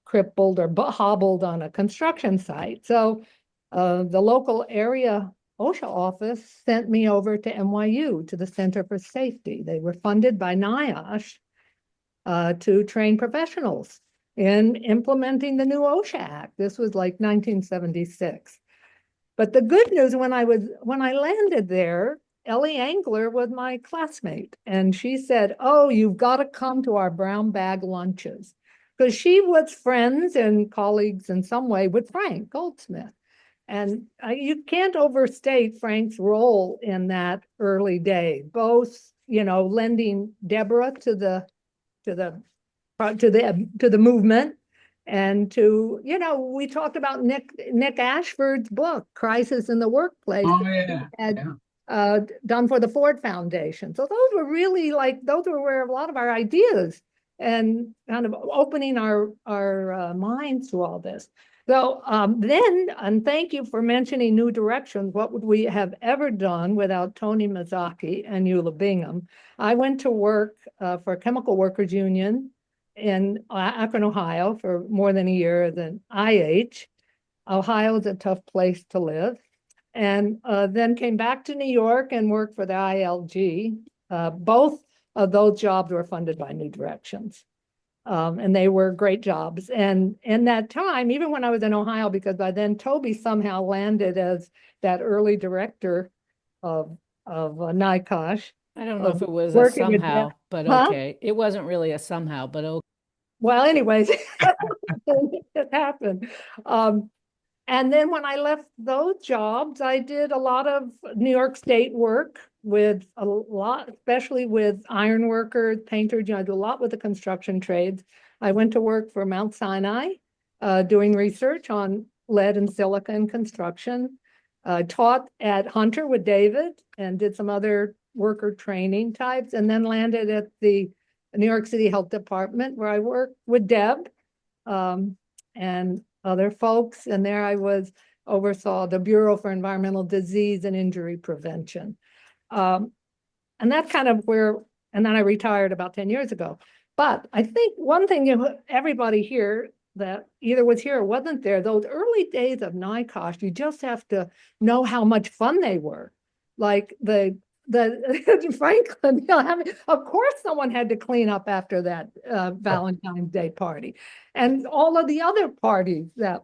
N: crippled or hobbled on a construction site. So the local area OSHA office sent me over to NYU, to the Center for Safety. They were funded by NIOSH to train professionals in implementing the new OSHA Act. This was like 1976. But the good news, when I landed there, Ellie Angler was my classmate, and she said, "Oh, you've got to come to our brown bag lunches," because she was friends and colleagues in some way with Frank Goldsmith. And you can't overstate Frank's role in that early day, both, lending Deborah to the movement and we talked about Nick Ashford's book, Crisis in the Workplace.
A: Oh, yeah.
N: Had done for the Ford Foundation. So those were really those were where a lot of our ideas and kind of opening our minds to all this. So and thank you for mentioning New Directions. What would we have ever done without Tony Mazzocchi and Eula Bingham? I went to work for Chemical Workers Union in Akron, Ohio for more than a year as an IH. Ohio is a tough place to live. And then came back to New York and worked for the ILG. Both of those jobs were funded by New Directions. And they were great jobs. And in that time, even when I was in Ohio, because by then Toby somehow landed as that early director of NYCOSH.
C: I don't know if it was a
N: working with
C: somehow,
N: them.
C: but
N: Huh?
C: okay. It wasn't really a somehow, but okay.
N: Well, anyways, it happened. And then when I left those jobs, I did a lot of New York State work with a lot, especially with iron workers, painters. I do a lot with the construction trades. I went to work for Mount Sinai, doing research on lead and silica in construction. Taught at Hunter with David and did some other worker training types, and then landed at the New York City Health Department where I worked with Deb and other folks. And there I oversaw the Bureau for Environmental Disease and Injury Prevention. And that's kind of and then I retired about 10 years ago. But I think one thing everybody here that either was here or wasn't there, those early days of NYCOSH, you just have to know how much fun they were. Like the Franklin, of course someone had to clean up after that Valentine's Day party and all of the other parties that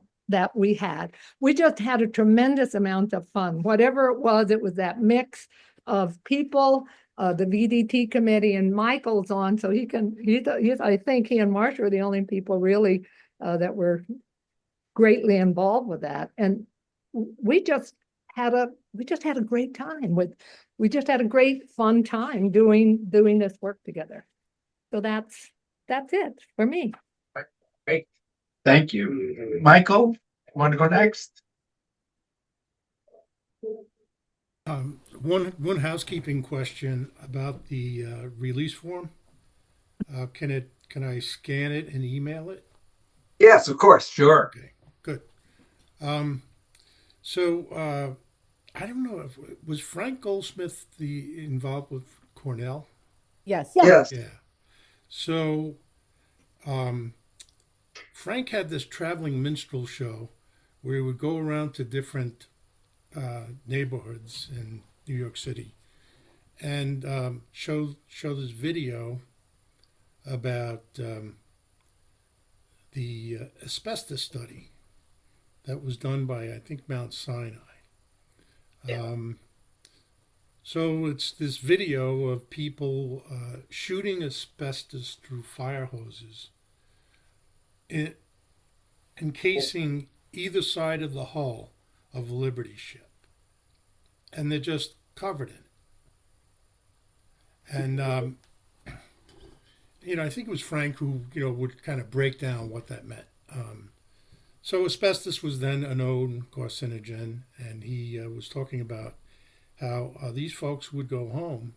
N: we had. We just had a tremendous amount of fun. Whatever it was that mix of people. The VDT committee, and Michael's on, so I think he and Marsha are the only people really that were greatly involved with that. And we just had a great time we just had a great fun time doing this work together. So that's it for me.
L: Great. Thank you. Michael, want to go next?
B: One housekeeping question about the release form. Can I scan it and email it?
D: Yes, of course.
A: Sure.
B: Okay, good. So I don't know was Frank Goldsmith involved with Cornell?
C: Yes.
D: Yes.
B: Yeah. So Frank had this traveling minstrel show where he would go around to different neighborhoods in New York City and show this video about the asbestos study that was done by, I think, Mount Sinai. So it's this video of people shooting asbestos through fire hoses, encasing either side of the hull of a Liberty ship. and they're just covered in it. And I think it was Frank who would kind of break down what that meant. So asbestos was then a known carcinogen, and he was talking about how these folks would go home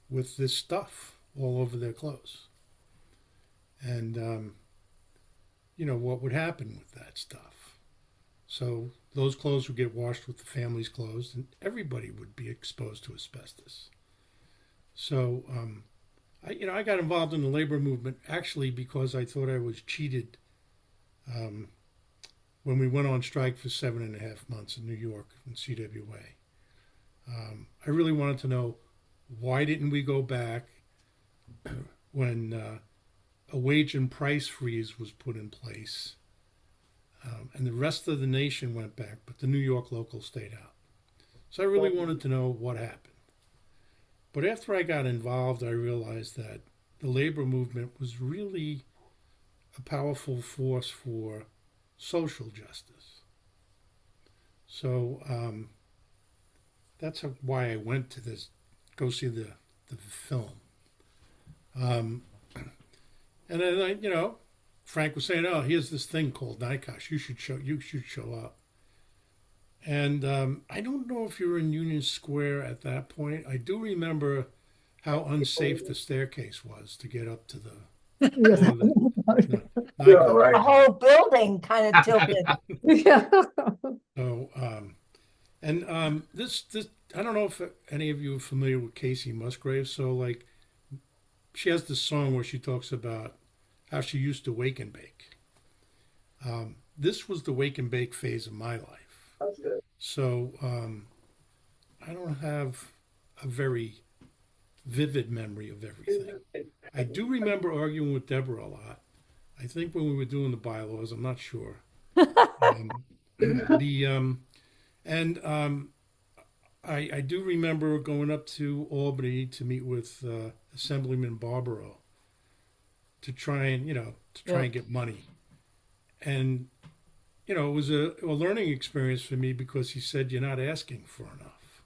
B: with this stuff all over their clothes. And, what would happen with that stuff? So those clothes would get washed with the family's clothes, and everybody would be exposed to asbestos. So I got involved in the labor movement actually because I thought I was cheated when we went on strike for 7.5 months in New York in CWA. I really wanted to know, why didn't we go back when a wage and price freeze was put in place, and the rest of the nation went back, but the New York local stayed out. So I really wanted to know what happened. But after I got involved, I realized that the labor movement was really a powerful force for social justice. So that's why I went to go see the film. And then Frank was saying, "Oh, here's this thing called NYCOSH. You should show up." And I don't know if you were in Union Square at that point. I do remember how unsafe the staircase was to get up to the
J: The whole building kind of tilted.
N: Yeah.
B: So, this I don't know if any of you are familiar with Casey Musgrave. So, she has this song where she talks about how she used to wake and bake. This was the wake and bake phase of my life. So, I don't have a very vivid memory of everything. I do remember arguing with Deborah a lot. I think when we were doing the bylaws, I'm not sure. I do remember going up to Albany to meet with Assemblyman Barbaro to try and get money, and it was a learning experience for me because he said, "You're not asking for enough,"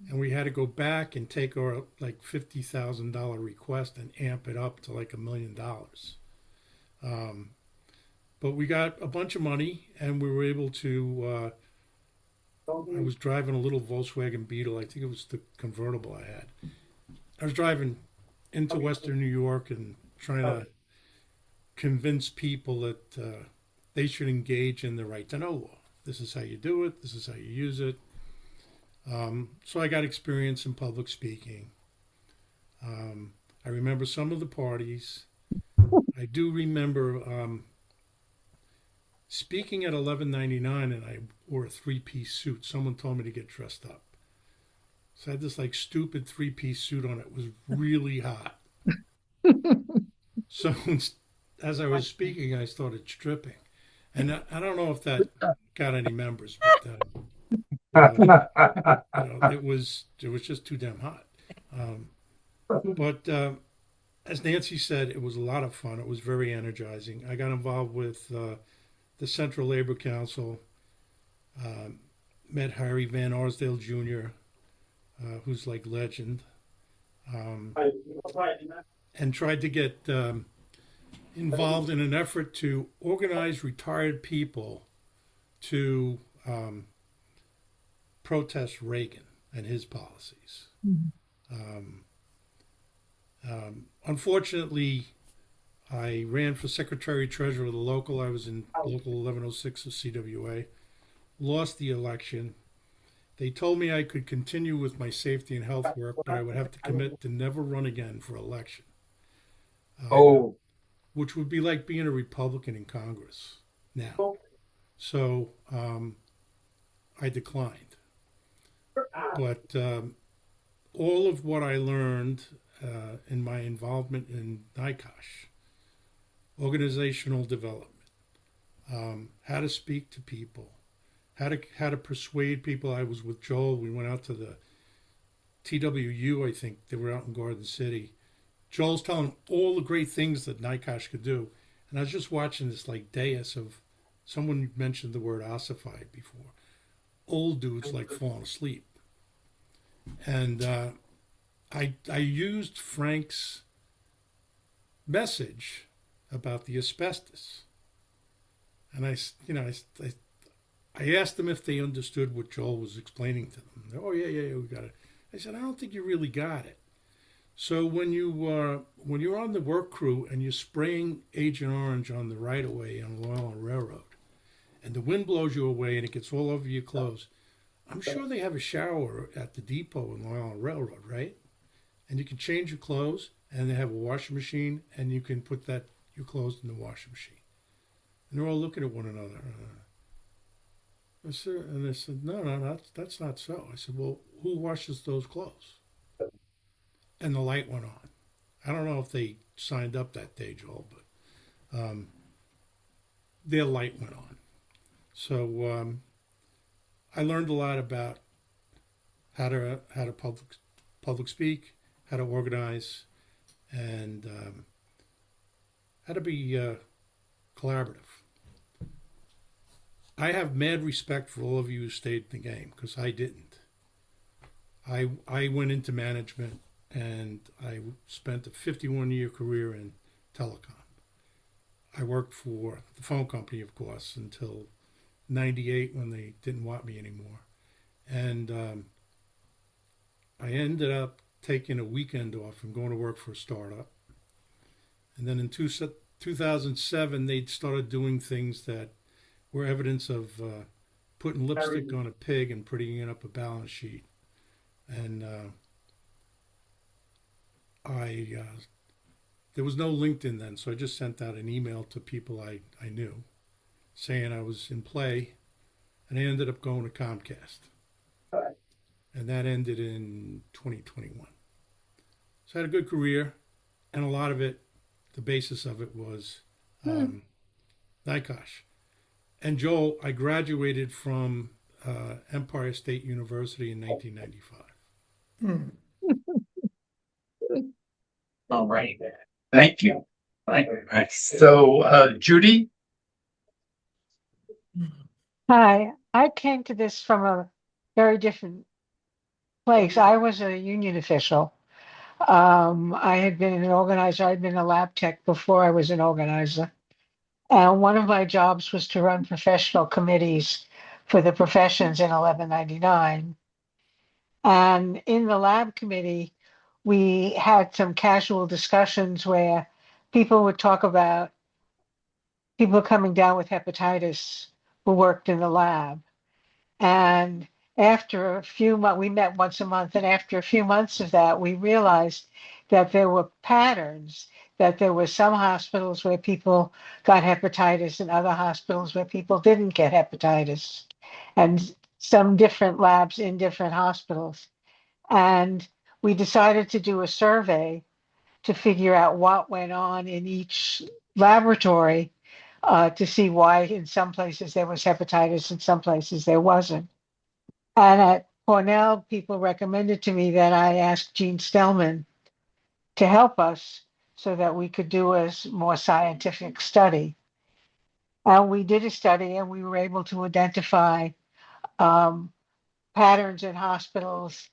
B: and we had to go back and take our $50,000 request and amp it up to $1 million. But we got a bunch of money, and we were able to. I was driving a little Volkswagen Beetle. I think it was the convertible I had. I was driving into Western New York and trying to convince people that they should engage in the right to know law. This is how you do it. This is how you use it. So I got experience in public speaking. I remember some of the parties. I do remember speaking at 1199, and I wore a 3-piece suit. Someone told me to get dressed up. So I had this stupid 3-piece suit on. It was really hot. So as I was speaking, I started stripping. And I don't know if that got any members, but it was just too damn hot. But as Nancy said, it was a lot of fun. It was very energizing. I got involved with the Central Labor Council, met Harry Van Arsdale Jr., who's legend, and tried to get involved in an effort to organize retired people to protest Reagan and his policies. Unfortunately, I ran for Secretary-Treasurer of the local. I was in Local 1106 of CWA, lost the election. They told me I could continue with my safety and health work, but I would have to commit to never run again for election. Which would be like being a Republican in Congress now. So I declined. But all of what I learned in my involvement in NYCOSH, organizational development, how to speak to people, how to persuade people. I was with Joel. We went out to the TWU, I think. They were out in Garden City. Joel's telling all the great things that NYCOSH could do. And I was just watching this dais of, someone mentioned the word ossified before. old dudes like falling asleep. And I used Frank's message about the asbestos, and I asked them if they understood what Joel was explaining to them. Oh yeah, we got it. I said, I don't think you really got it. So when you're on the work crew and you're spraying Agent Orange on the right of way on Long Island Railroad, and the wind blows you away and it gets all over your clothes, I'm sure they have a shower at the depot in Long Island Railroad, right? And you can change your clothes, and they have a washing machine, and you can put your clothes in the washing machine. And they're all looking at one another. I said, and they said, no, that's not so. I said, well, who washes those clothes? And the light went on. I don't know if they signed up that day, Joel, but their light went on. So I learned a lot about how to public speak, how to organize, and how to be collaborative. I have mad respect for all of you who stayed in the game, because I didn't. I went into management, and I spent a 51-year career in telecom. I worked for the phone company, of course, until 98 when they didn't want me anymore. And I ended up taking a weekend off and going to work for a startup. And then in 2007, they started doing things that were evidence of putting lipstick on a pig and putting it up a balance sheet. And there was no LinkedIn then, so I just sent out an email to people I knew saying I was in play, and I ended up going to Comcast. And that ended in 2021. So I had a good career, and a lot of it, the basis of it was NYCOSH. And Joel, I graduated from Empire State University in 1995.
L: All right. Thank you. Right. So, Judy?
N: Hi, I came to this from a very different place. I was a union official. I had been an organizer. I'd been a lab tech before I was an organizer. And one of my jobs was to run professional committees for the professions in 1199. And in the lab committee, we had some casual discussions where people would talk about people coming down with hepatitis who worked in the lab. And after a few months, we met once a month, and after a few months of that, we realized that there were patterns, that there were some hospitals where people got hepatitis and other hospitals where people didn't get hepatitis, and some different labs in different hospitals. And we decided to do a survey to figure out what went on in each laboratory to see why in some places there was hepatitis, in some places there wasn't. And at Cornell, people recommended to me that I ask Gene Stellman to help us so that we could do a more scientific study. And we did a study, and we were able to identify patterns in hospitals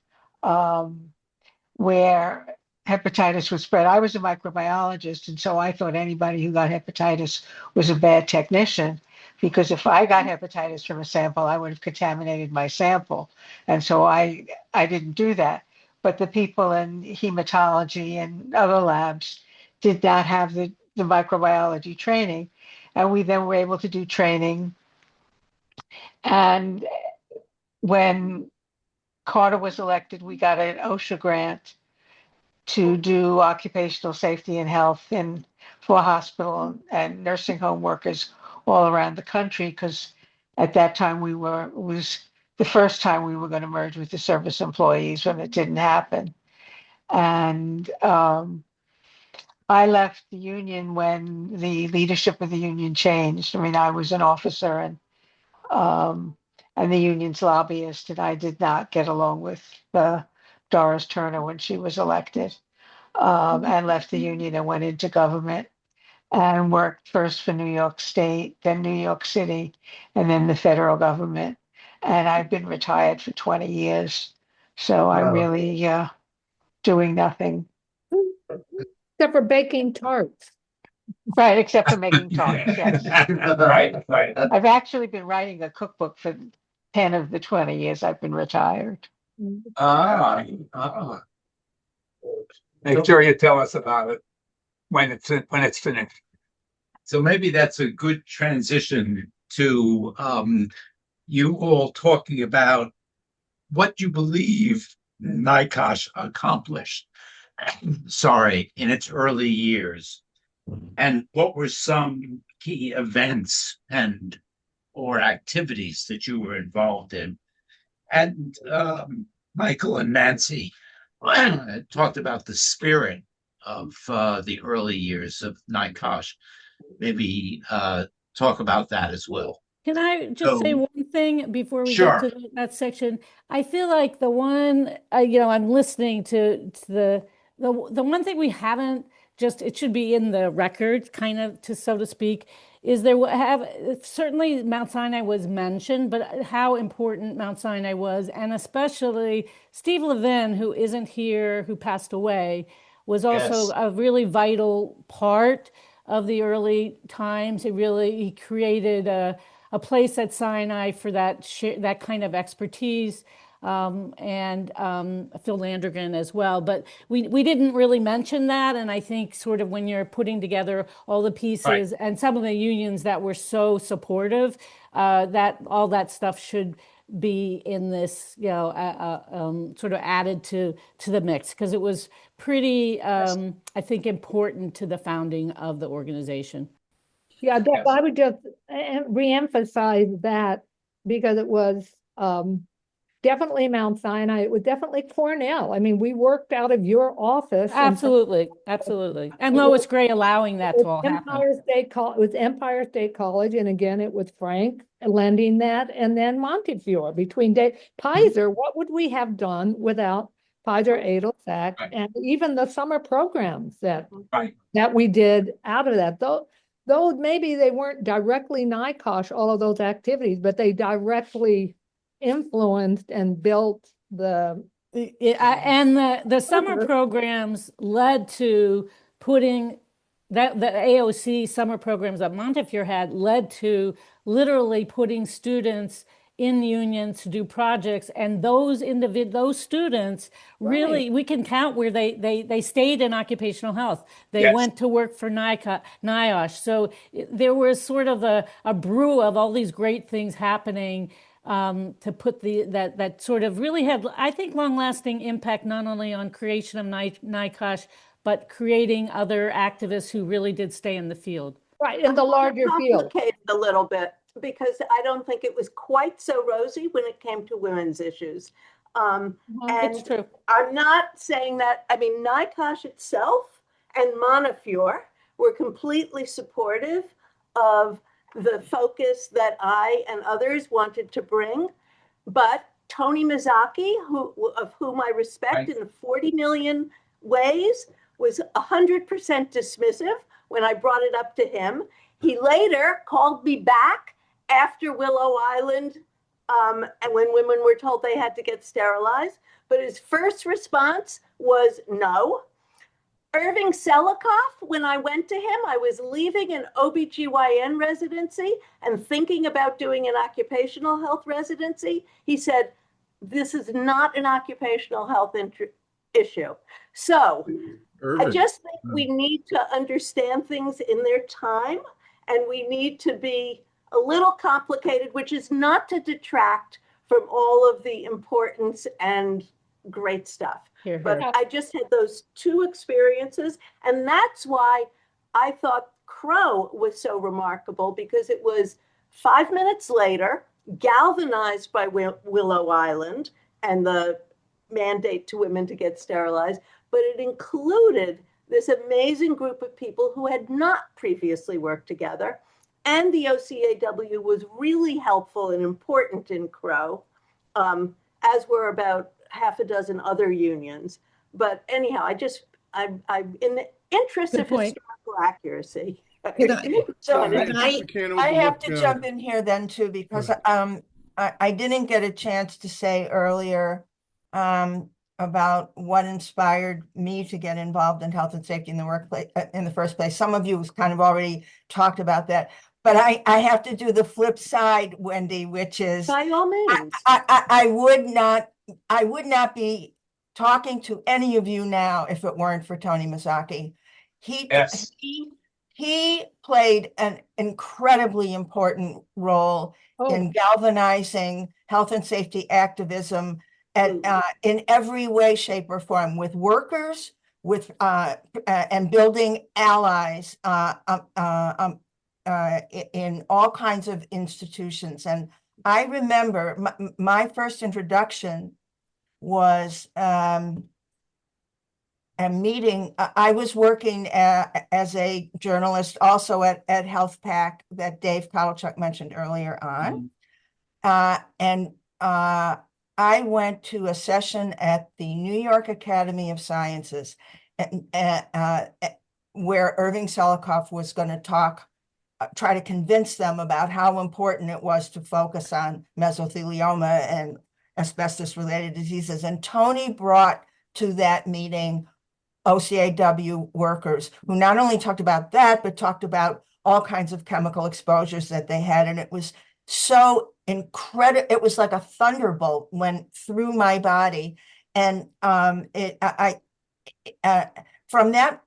N: where hepatitis was spread. I was a microbiologist, and so I thought anybody who got hepatitis was a bad technician, because if I got hepatitis from a sample, I would have contaminated my sample. And so I didn't do that. But the people in hematology and other labs did not have the microbiology training. And we then were able to do training. And when Carter was elected, we got an OSHA grant to do occupational safety and health for hospital and nursing home workers all around the country, because at that time it was the first time we were going to merge with the service employees when it didn't happen. And I left the union when the leadership of the union changed. I mean, I was an officer and the union's lobbyist, and I did not get along with Doris Turner when she was elected. And left the union and went into government and worked first for New York State, then New York City, and then the federal government.
O: and I've been retired for 20 years. So I'm really doing nothing.
N: Except for baking tarts.
O: Right, except for making tarts, yes.
A: Right.
O: I've actually been writing a cookbook for 10 of the 20 years I've been retired.
A: Make sure you tell us about it when it's finished.
L: So maybe that's a good transition to you all talking about what you believe NYCOSH accomplished, sorry, in its early years, and what were some key events and or activities that you were involved in. And Michael and Nancy talked about the spirit of the early years of NYCOSH. Maybe talk about that as well.
C: Can I just say one thing before we
L: Sure.
C: get to that section? I feel like the one, I'm listening to the one thing we haven't just, it should be in the record, kind of, to so to speak, is certainly Mount Sinai was mentioned, but how important Mount Sinai was, and especially Steve Levin, who isn't here, who passed away, was also a really vital part of the early times. He created a place at Sinai for that kind of expertise, and Phil Landrigan as well. But we didn't really mention that, and I think sort of when you're putting together all the pieces and some of the unions that were so supportive, that all that stuff should be in this, sort of added to the mix, because it was pretty, I think, important to the founding of the organization.
N: Yeah, I would just reemphasize that, because it was definitely Mount Sinai. It was definitely Cornell. I mean, we worked out of your office.
C: Absolutely. And Lois Gray allowing that to all happen.
N: It was Empire State College, and again, it was Frank lending that, and then Montefiore between Pizer. What would we have done without Pizer, Edelsack, and even the summer programs that we did out of that? Though maybe they weren't directly NYCOSH, all of those activities, but they directly influenced and built the
C: summer programs led to putting that the AOC summer programs that Montefiore had led to literally putting students in unions to do projects, and those students really, we can count where they stayed in occupational health. They went to work for NYOSH. So there was sort of a brew of all these great things happening, to put that sort of really had, I think, long-lasting impact not only on creation of NYCOSH, but creating other activists who really did stay in the field.
N: Right, in the larger field.
I: A little bit, because I don't think it was quite so rosy when it came to women's issues.
C: It's true.
I: I'm not saying that, I mean, NYCOSH itself and Montefiore were completely supportive of the focus that I and others wanted to bring. But Tony Mazzocchi, of whom I respect in 40 million ways, was 100% dismissive when I brought it up to him. He later called me back after Willow Island, and when women were told they had to get sterilized. But his first response was no. Irving Selikoff, when I went to him, I was leaving an OBGYN residency and thinking about doing an occupational health residency. He said, this is not an occupational health issue. So I just think we need to understand things in their time, and we need to be a little complicated, which is not to detract from all of the importance and great stuff. But I just had those two experiences, and that's why I thought Crow was so remarkable, because it was 5 minutes later, galvanized by Willow Island and the mandate to women to get sterilized, but it included this amazing group of people who had not previously worked together. And the OCAW was really helpful and important in Crow, as were about half a dozen other unions. But anyhow, I'm in the interest of historical accuracy.
J: I have to jump in here then too, because I didn't get a chance to say earlier about what inspired me to get involved in health and safety in the workplace in the first place. Some of you kind of already talked about that, but I have to do the flip side, Wendy, which is
I: By all means.
J: I would not be talking to any of you now if it weren't for Tony Mazzocchi.
A: Yes.
J: He played an incredibly important role in galvanizing health and safety activism in every way, shape, or form, with workers, with and building allies in all kinds of institutions. And I remember my first introduction was a meeting. I was working as a journalist also at Health Pack that Dave Kowalchuk mentioned earlier on. And I went to a session at the New York Academy of Sciences where Irving Selikoff was going to try to convince them about how important it was to focus on mesothelioma and asbestos-related diseases. And Tony brought to that meeting OCAW workers who not only talked about that, but talked about all kinds of chemical exposures that they had. And it was so incredible. It was like a thunderbolt went through my body. And from that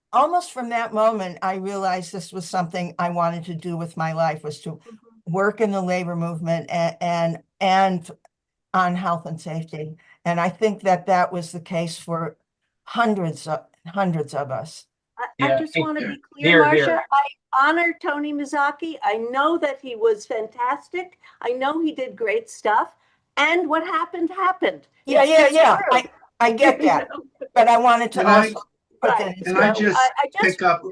J: moment, I realized this was something I wanted to do with my life, was to work in the labor movement and on health and safety. And I think that was the case for hundreds of us.
I: I just want to be clear, Marcia. I honor Tony Mazzocchi. I know that he was fantastic. I know he did great stuff. And what happened, happened.
J: Yeah. I get that. But I wanted to also put that in.
L: Can I just pick up?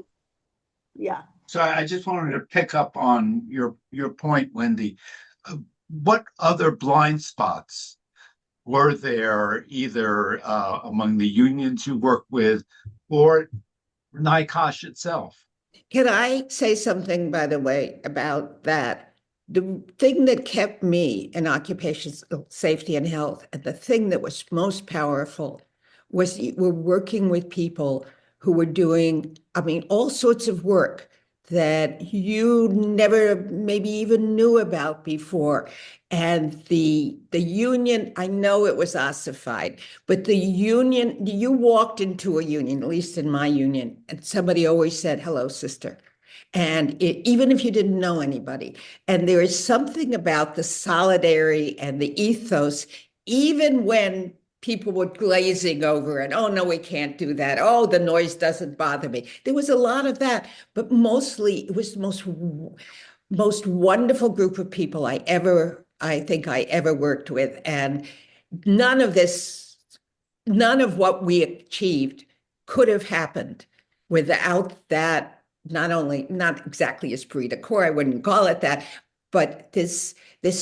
I: Yeah.
L: So I just wanted to pick up on your point, Wendy. What other blind spots were there either among the unions you work with or NYCOSH itself?
G: Can I say something, by the way, about that? The thing that kept me in occupational safety and health, and the thing that was most powerful, was we're working with people who were doing, all sorts of work that you never maybe even knew about before. And the union, I know it was ossified, but the union, you walked into a union, at least in my union, and somebody always said, "Hello, sister." And even if you didn't know anybody, and there is something about the solidarity and the ethos, even when people were glazing over and, "Oh, no, we can't do that. Oh, the noise doesn't bother me." There was a lot of that, but mostly it was the most wonderful group of people I think I ever worked with. And none of what we achieved could have happened without that. Not exactly esprit de corps, I wouldn't call it that, but this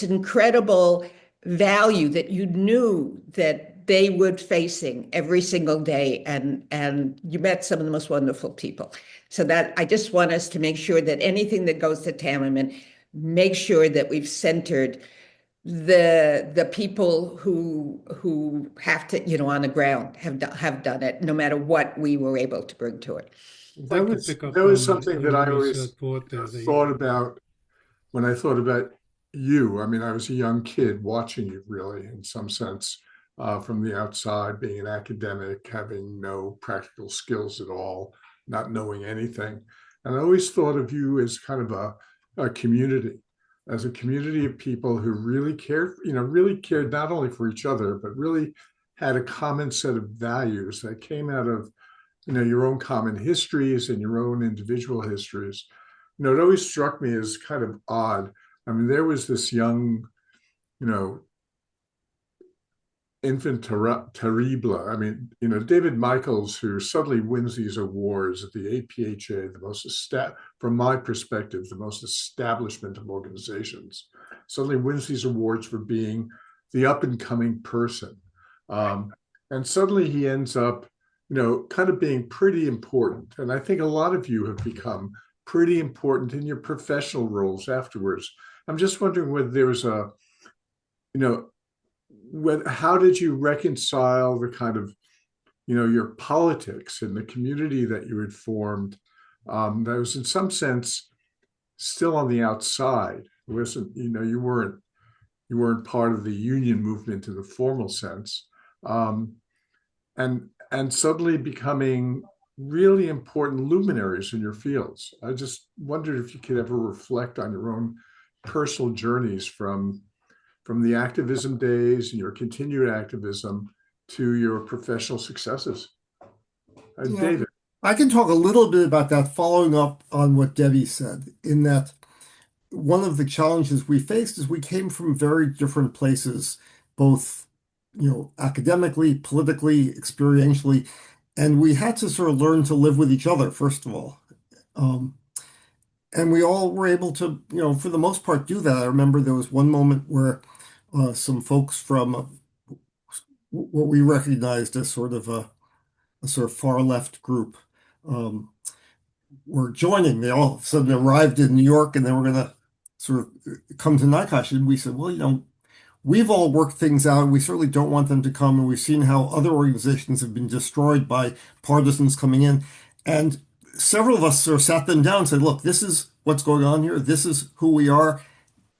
G: incredible value that you knew that they were facing every single day, and you met some of the most wonderful people. So that I just want us to make sure that anything that goes to Tamerman, make sure that we've centered the people who have to, on the ground, have done it, no matter what we were able to bring to it.
B: That
H: was something that I always thought about when I thought about you. I was a young kid watching you, really, in some sense, from the outside, being an academic, having no practical skills at all, not knowing anything. And I always thought of you as kind of a community, as a community of people who really cared not only for each other, but really had a common set of values that came out of your own common histories and your own individual histories. It always struck me as kind of odd. There was this young, infant terrible. David Michaels, who suddenly wins these awards at the APHA, from my perspective, the most establishment of organizations, suddenly wins these awards for being the up and coming person. And suddenly he ends up kind of being pretty important. And I think a lot of you have become pretty important in your professional roles afterwards. I'm just wondering whether there's you know, how did you reconcile the kind of, your politics and the community that you had formed, that was in some sense still on the outside? It wasn't, you weren't part of the union movement in the formal sense, and suddenly becoming really important luminaries in your fields. I just wondered if you could ever reflect on your own personal journeys from the activism days and your continued activism to your professional successes.
K: Yeah,
H: David.
K: I can talk a little bit about that, following up on what Debbie said, in that one of the challenges we faced is we came from very different places, both, academically, politically, experientially, and we had to sort of learn to live with each other, first of all. And we all were able to, for the most part, do that. I remember there was one moment where some folks from what we recognized as sort of a sort of far left group um, were joining. They all of a sudden arrived in New York and they were going to sort of come to NYCOSH. And we said, well, we've all worked things out. We certainly don't want them to come. And we've seen how other organizations have been destroyed by partisans coming in. And several of us sort of sat them down and said, look, this is what's going on here. This is who we are.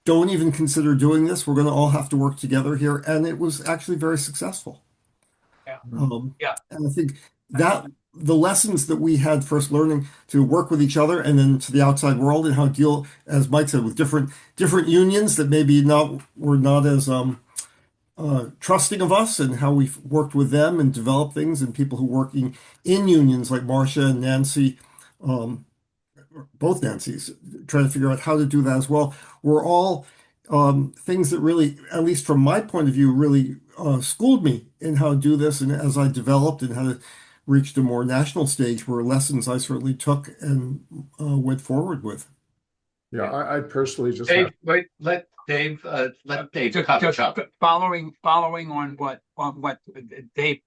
K: Don't even consider doing this. We're going to all have to work together here. And it was actually very successful.
A: Yeah.
K: Yeah. And I think that the lessons that we had first learning to work with each other and then to the outside world and how to deal, as Mike said, with different unions that maybe were not as trusting of us, and how we've worked with them and developed things, and people who are working in unions like Marcia and Nancy, both Nancy's, trying to figure out how to do that as well, were all things that really, at least from my point of view, really schooled me in how to do this. And as I developed and how to reach the more national stage, were lessons I certainly took and went forward with.
H: Yeah, I personally just
L: Dave, wait, let Dave
A: just following on what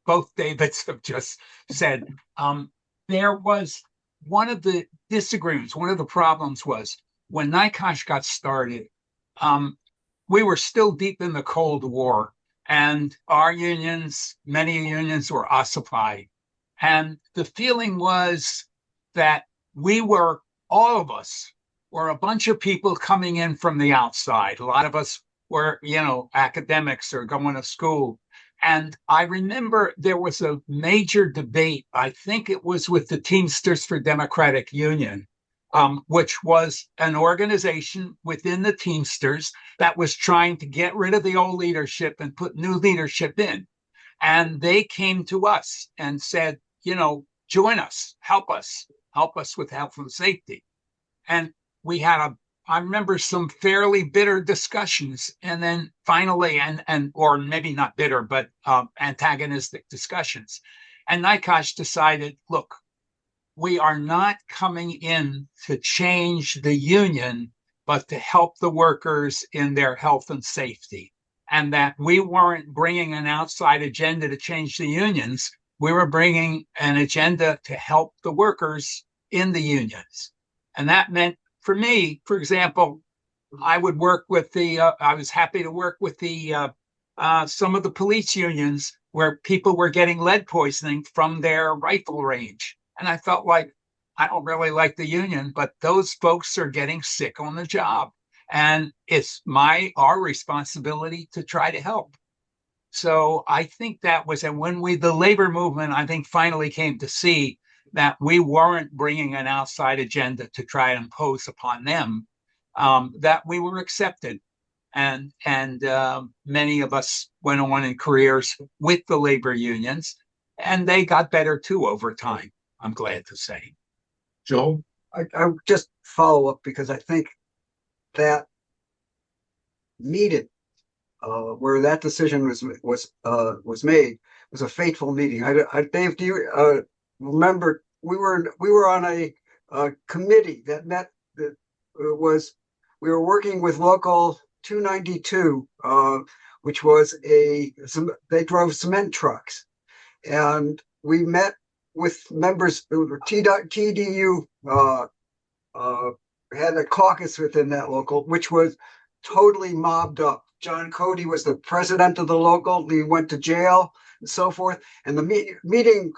A: both Davids have just said. There was one of the disagreements, one of the problems was when NYCOSH got started, we were still deep in the Cold War, and our unions, many unions, were ossified. And the feeling was that all of us were a bunch of people coming in from the outside. A lot of us were, academics or going to school. And I remember there was a major debate. I think it was with the Teamsters for Democratic Union, which was an organization within the Teamsters that was trying to get rid of the old leadership and put new leadership in. And they came to us and said, join us, help us with health and safety. And we had I remember some fairly bitter discussions, and then finally, or maybe not bitter, but antagonistic discussions. And NYCOSH decided, look, we are not coming in to change the union, but to help the workers in their health and safety. And that we weren't bringing an outside agenda to change the unions. We were bringing an agenda to help the workers in the unions. And that meant, for me, for example, I would work with I was happy to work with some of the police unions where people were getting lead poisoning from their rifle range. And I felt like, I don't really like the union, but those folks are getting sick on the job. And it's our responsibility to try to help. So I think that was, and when the labor movement, I think, finally came to see that we weren't bringing an outside agenda to try and impose upon them, that we were accepted. And many of us went on in careers with the labor unions, and they got better too over time, I'm glad to say. Joel?
D: I would just follow up because I think that meeting where that decision was made was a fateful meeting. Dave, do you remember we were on a committee that met that we were working with local 292, which was they drove cement trucks, and we met with members of TDU, had a caucus within that local, which was totally mobbed up John Cody was the president of the local. He went to jail and so forth. And the meeting,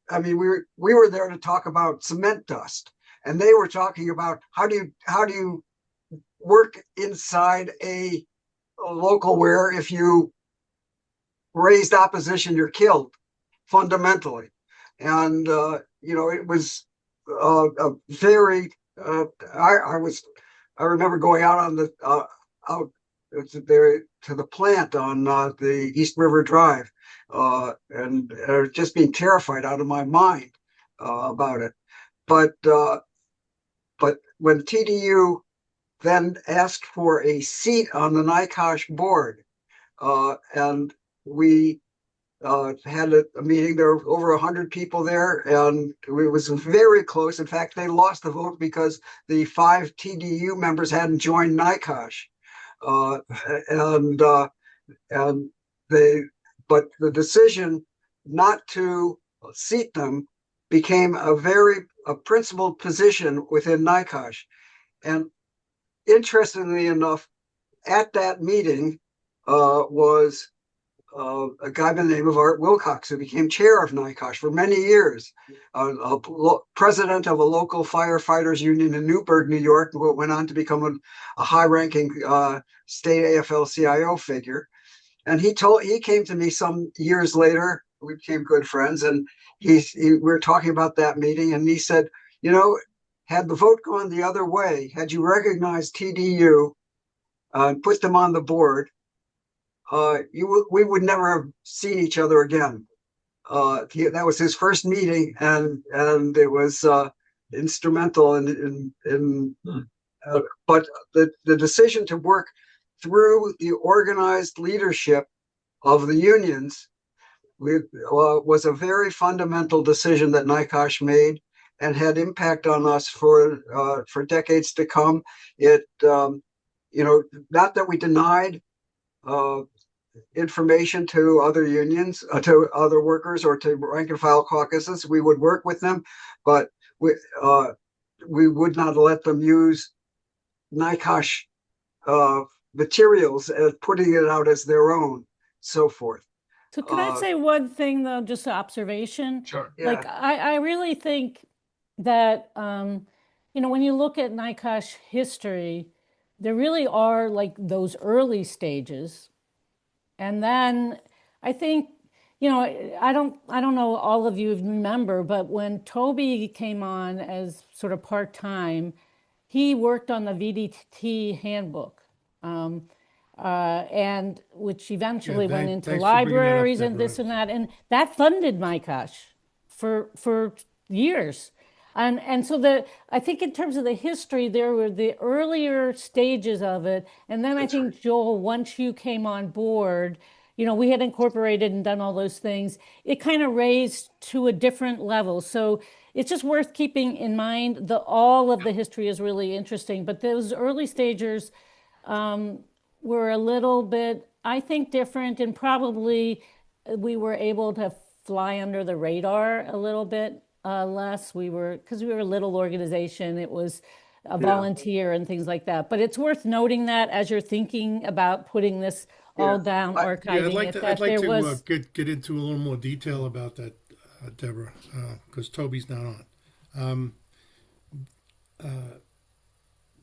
D: I mean, we were there to talk about cement dust, and they were talking about how do you work inside a local where if you raised opposition, you're killed fundamentally. And it was a very. I remember going out on the out there to the plant on the East River Drive, and just being terrified out of my mind about it. But when TDU then asked for a seat on the NYCOSH board, and we had a meeting. There were over 100 people there, and it was very close. In fact, they lost the vote because the 5 TDU members hadn't joined NYCOSH, and but the decision not to seat them became a principled position within NYCOSH. And interestingly enough, at that meeting was a guy by the name of Art Wilcox, who became chair of NYCOSH for many years, president of a local firefighters union in Newburgh, New York, who went on to become a high-ranking state AFL-CIO figure. And he came to me some years later. We became good friends, and we were talking about that meeting, and he said, had the vote gone the other way, had you recognized TDU and put them on the board, we would never have seen each other again. That was his first meeting, and it was instrumental but the decision to work through the organized leadership of the unions was a very fundamental decision that NYCOSH made and had impact on us for decades to come. It not that we denied information to other unions, to other workers, or to rank and file caucuses. We would work with them, but we would not let them use NYCOSH materials as putting it out as their own, so forth.
C: So can I say one thing though, just an observation?
A: Sure.
C: Like
D: Yeah.
C: I really think that when you look at NYCOSH history, there really are like those early stages. And then I think, I don't know all of you remember, but when Toby came on as sort of part-time, he worked on the VDT handbook, and which eventually went into
B: thanks for bringing that up,
C: libraries and
B: Deborah.
C: this and that, and that funded NYCOSH for years. And so I think in terms of the history, there were the earlier stages of it. And then I think, Joel, once you came on board, we had incorporated and done all those things. It kind of raised to a different level. So it's just worth keeping in mind. All of the history is really interesting, but those early stages were a little bit, I think, different, and probably we were able to fly under the radar a little bit less. Because we were a little organization, it was a volunteer and things like that. But it's worth noting that as you're thinking about putting this all down, archiving
B: I'd like to get into a little more detail about that, Deborah, because Toby's not on.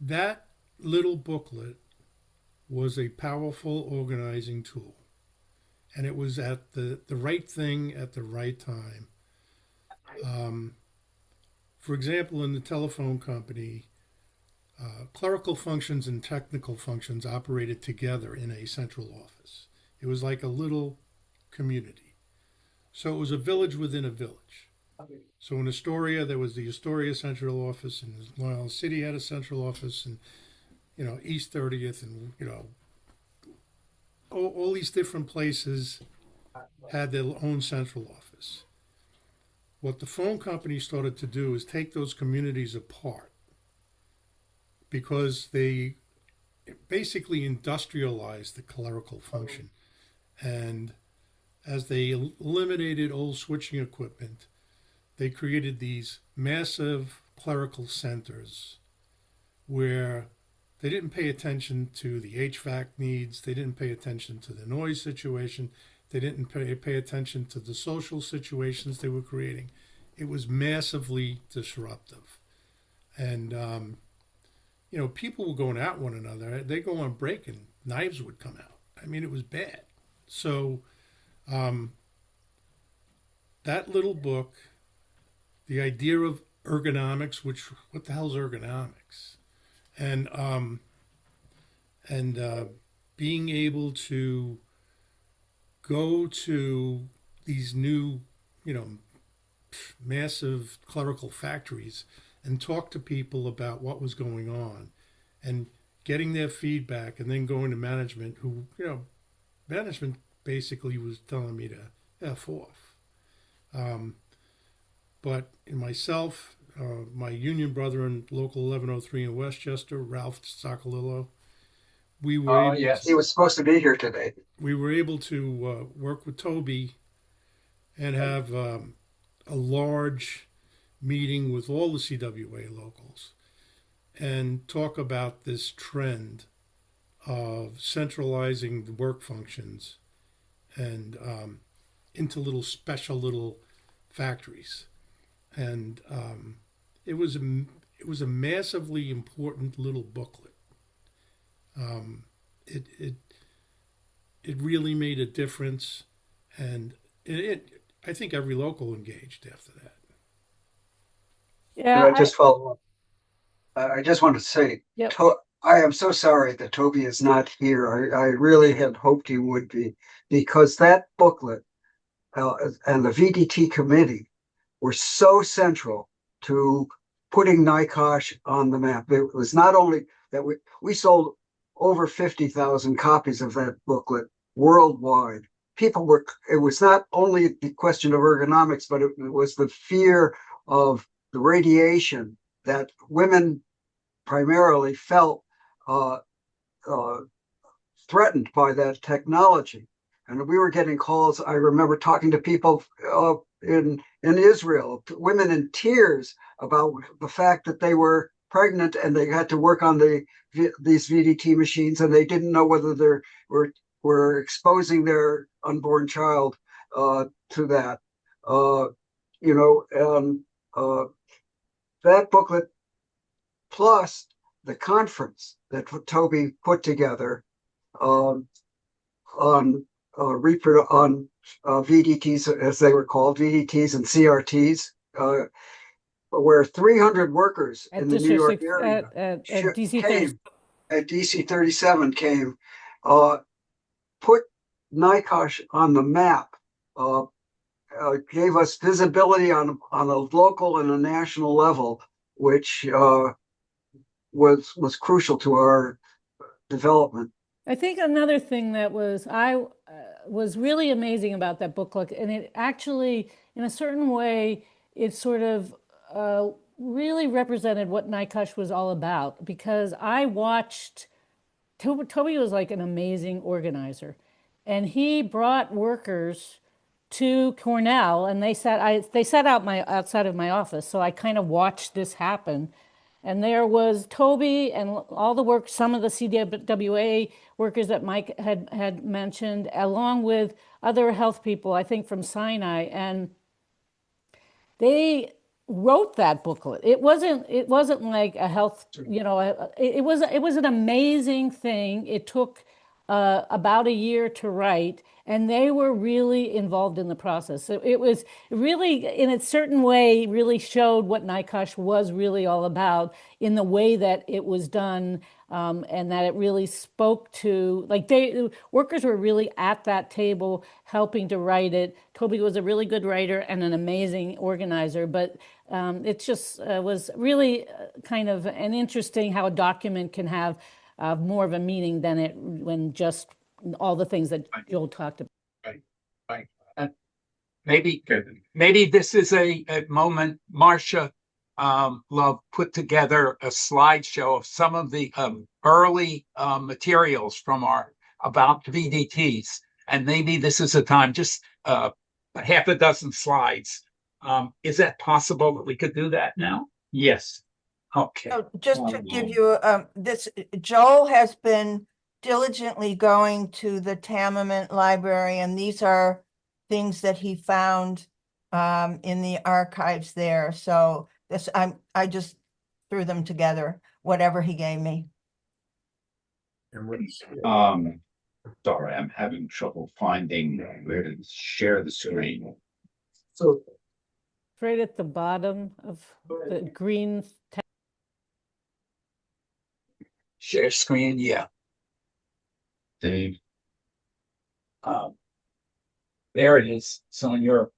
B: That little booklet was a powerful organizing tool, and it was at the right thing at the right time. For example, in the telephone company, clerical functions and technical functions operated together in a central office. It was like a little community. So it was a village within a village. So in Astoria, there was the Astoria Central Office, and Long Island City had a central office, and East 30th, and all these different places had their own central office. What the phone company started to do is take those communities apart, because they basically industrialized the clerical function. And as they eliminated old switching equipment, they created these massive clerical centers where they didn't pay attention to the HVAC needs. They didn't pay attention to the noise situation. They didn't pay attention to the social situations they were creating. It was massively disruptive. And, you know, people were going at one another. They go on break and knives would come out. I mean, it was bad. So that little book, the idea of ergonomics, which, what the hell's ergonomics? And being able to go to these new, you know, massive clerical factories and talk to people about what was going on and getting their feedback, and then going to management who, you know, management basically was telling me to F off. But in myself, my union brother in Local 1103 in Westchester, Ralph Soccolillo, we were
D: he was supposed to be here today.
B: We were able to work with Toby and have a large meeting with all the CWA locals and talk about this trend of centralizing the work functions and into little special little factories. And it was a massively important little booklet. It really made a difference, and I think every local engaged after that.
D: Yeah, I just follow up. I just want to say,
C: Yep.
D: I am so sorry that Toby is not here. I really had hoped he would be, because that booklet and the VDT committee were so central to putting NYCOSH on the map. It was not only that we sold over 50,000 copies of that booklet worldwide. It was not only the question of ergonomics, but it was the fear of the radiation that women primarily felt threatened by that technology. And we were getting calls. I remember talking to people in Israel, women in tears about the fact that they were pregnant and they had to work on these VDT machines, and they didn't know whether they were exposing their unborn child to that. That booklet, plus the conference that Toby put together on VDTs, as they were called, VDTs and CRTs, where 300 workers in the New York area
C: at DC
D: came, at DC 37 came, put NYCOSH on the map, gave us visibility on a local and a national level, which was crucial to our development.
C: I think another thing that was really amazing about that booklet, and it actually, in a certain way, it sort of really represented what NYCOSH was all about, because I watched, Toby was like an amazing organizer, and he brought workers to Cornell, and they sat outside of my office, so I kind of watched this happen. And there was Toby and all the work, some of the CWA workers that Mike had mentioned, along with other health people, I think from Sinai, and they wrote that booklet. It wasn't like a health, it was an amazing thing. It took about a year to write, and they were really involved in the process. So it was really, in a certain way, really showed what NYCOSH was really all about in the way that it was done, and that it really spoke to, like, workers were really at that table helping to write it. Toby was a really good writer and an amazing organizer, but it just was really kind of an interesting how a document can have more of a meaning than when just all the things that Joel talked about.
A: Right. Maybe this is a moment. Marcia Love put together a slideshow of some of the early materials from about VDTs, and maybe this is a time, just half a dozen slides. Is that possible that we could do that now?
L: Yes.
A: Okay.
J: So just to give you this, Joel has been diligently going to the Tamiment Library, and these are things that he found in the archives there. So this I just threw them together, whatever he gave me.
H: And what's,
L: Sorry, I'm having trouble finding where to share the screen.
D: So
C: Right at the bottom of the green tab.
A: Share screen, yeah.
L: Dave,
A: There it is. It's on your.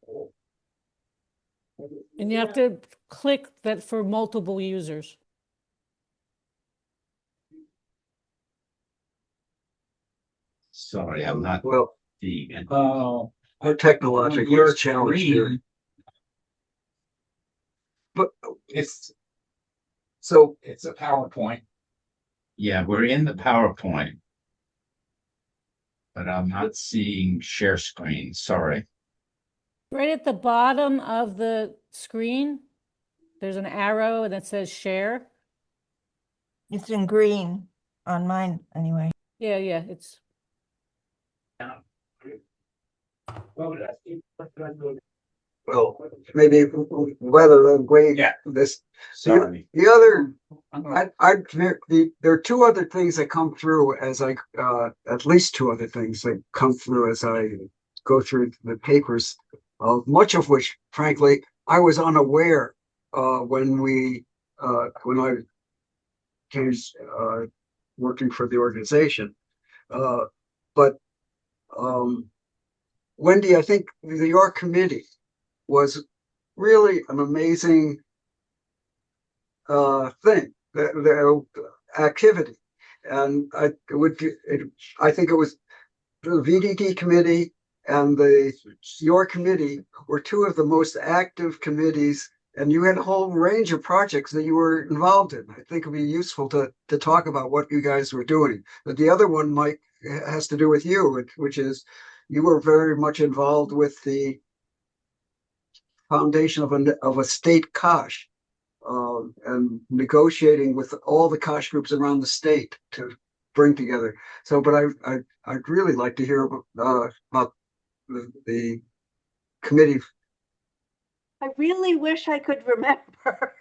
C: And you have to click that for multiple users.
L: sorry, I'm not
D: well,
L: seeing it.
D: our technological
A: Your
D: challenge here.
A: screen,
D: But
A: it's
D: so
A: a PowerPoint.
L: Yeah, we're in the PowerPoint, but I'm not seeing share screen. Sorry.
C: Right at the bottom of the screen, there's an arrow that says share.
J: It's in green on mine anyway.
C: Yeah, it's.
D: well, maybe rather than wait this.
L: Sorry.
D: The other, there are two other things that come through as I, at least two other things that come through as I go through the papers, much of which, frankly, I was unaware when I came working for the organization. But Wendy, I think your committee was really an amazing thing, the activity. And I think it was the VDD committee and your committee were two of the most active committees, and you had a whole range of projects that you were involved in. I think it'd be useful to talk about what you guys were doing. But the other one, Mike, has to do with you, which is you were very much involved with the foundation of a state COSH, and negotiating with all the COSH groups around the state to bring together. So, but I'd really like to hear about the committee.
I: I really wish I could remember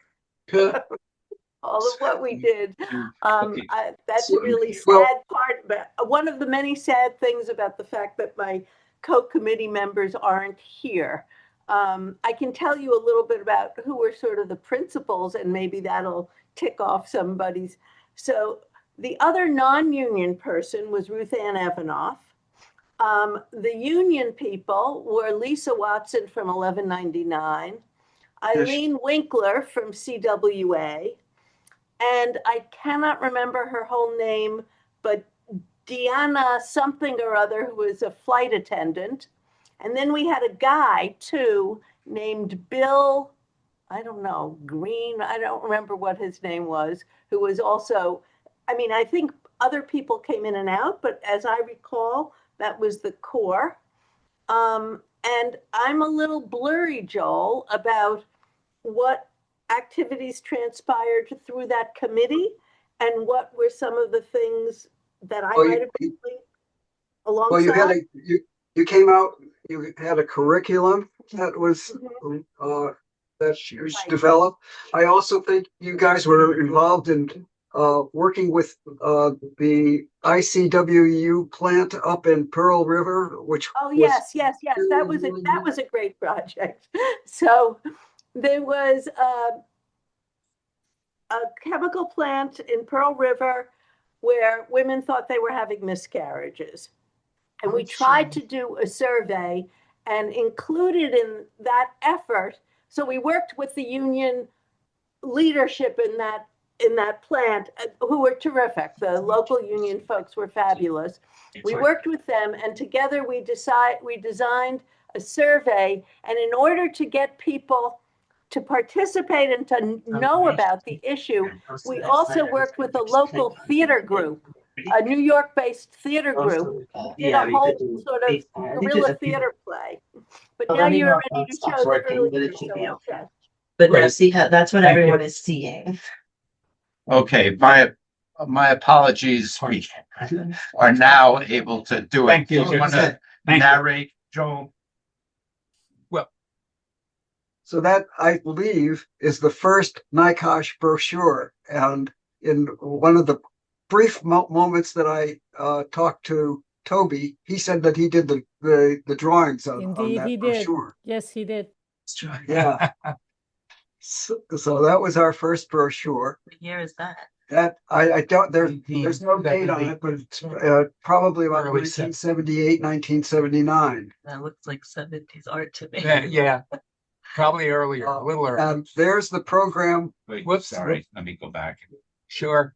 I: all of what we did. That's a really sad part, but one of the many sad things about the fact that my co-committee members aren't here. I can tell you a little bit about who were sort of the principals, and maybe that'll tick off somebody's. So the other non-union person was Ruth Ann Evanoff. The union people were Lisa Watson from 1199, Eileen Winkler from CWA, and I cannot remember her whole name, but Deanna something or other, who was a flight attendant. And then we had a guy too named Bill, I don't know, Green, I don't remember what his name was, who was also, I think other people came in and out, but as I recall, that was the core. And I'm a little blurry, Joel, about what activities transpired through that committee and what were some of the things that I might have been doing alongside.
D: Well, you came out, you had a curriculum that was that you developed. I also think you guys were involved in working with the ICWU plant up in Pearl River, which
I: yes, that was a great project. So there was a chemical plant in Pearl River where women thought they were having miscarriages. And we tried to do a survey, and included in that effort, so we worked with the union leadership in that plant, who were terrific. The local union folks were fabulous. We worked with them, and together we designed a survey. And in order to get people to participate and to know about the issue, we also worked with a local theater group, a New York-based theater group, did a whole sort of guerrilla theater play. But now you're ready to show the early.
P: But now see how that's what everyone is seeing.
L: Okay, my apologies. We are now able to do it.
A: Thank you.
L: Do you want to
A: Thank you.
L: narrate, Joel?
D: So that, I believe, is the first NYCOSH brochure. And in one of the brief moments that I talked to Toby, he said that he did the drawings on
C: Indeed,
D: that
C: he did.
D: brochure.
C: Yes, he did.
D: Yeah. So that was our first brochure.
I: What year is that?
D: That I don't, there's no date on it, but it's probably about 1978, 1979.
I: That looks like 70s art to me.
A: Yeah, probably earlier, a little earlier.
D: And there's the program.
L: Wait,
A: Whoops.
L: sorry, let me go back.
A: Sure.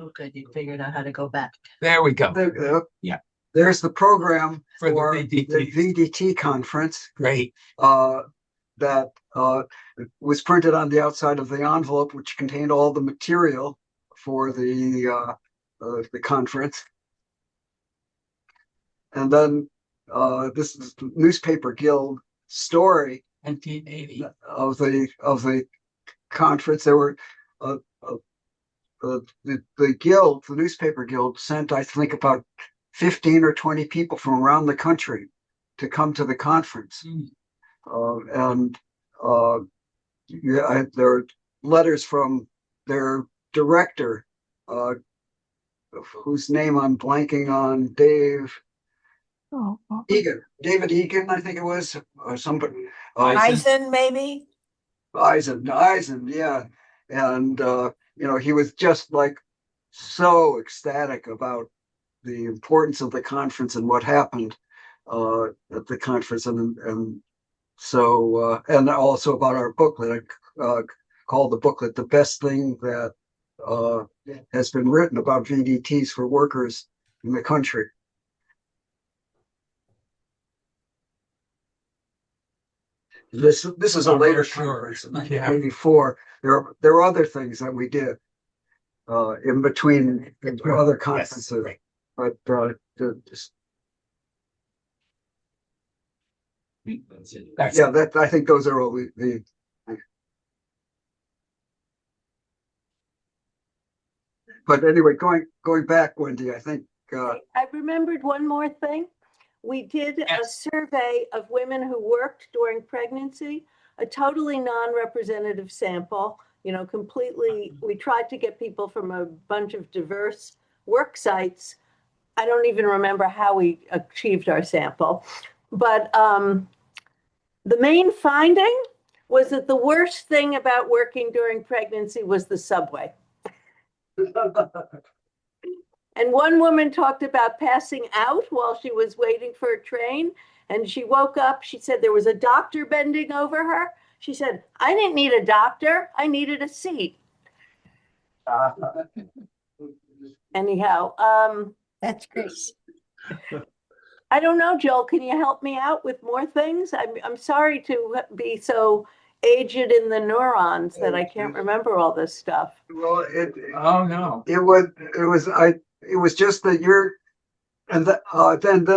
I: Oh, good. You figured out how to go back.
A: There we go.
L: Yeah.
D: There's the program
A: For the
D: for
A: VDT.
D: the VDT conference.
A: Great.
D: That was printed on the outside of the envelope, which contained all the material for the conference. And then this is the Newspaper Guild story
A: 1980
D: of the conference. There were the guild, the Newspaper Guild, sent, I think, about 15 or 20 people from around the country to come to the conference. And there are letters from their director, whose name I'm blanking on, David Egan, I think it was, or somebody.
J: Eisen, maybe?
D: Eisen, yeah. And, he was just like so ecstatic about the importance of the conference and what happened at the conference. And so, and also about our booklet. I called the booklet "The Best Thing That Has Been Written About VDTs for Workers in the Country." This is a later conference, maybe four. There are other things that we did in between other conferences, but just. Yeah, I think those are all the. But anyway, going back, Wendy, I think.
I: I remembered one more thing. We did a survey of women who worked during pregnancy, a totally non-representative sample, completely. We tried to get people from a bunch of diverse work sites. I don't even remember how we achieved our sample, but the main finding was that the worst thing about working during pregnancy was the subway. And one woman talked about passing out while she was waiting for a train. And she woke up, she said there was a doctor bending over her. She said, "I didn't need a doctor, I needed a seat." Anyhow,
J: That's great.
I: I don't know, Joel, can you help me out with more things? I'm sorry to be so aged in the neurons that I can't remember all this stuff.
D: Well,
A: oh no,
D: it was just that and then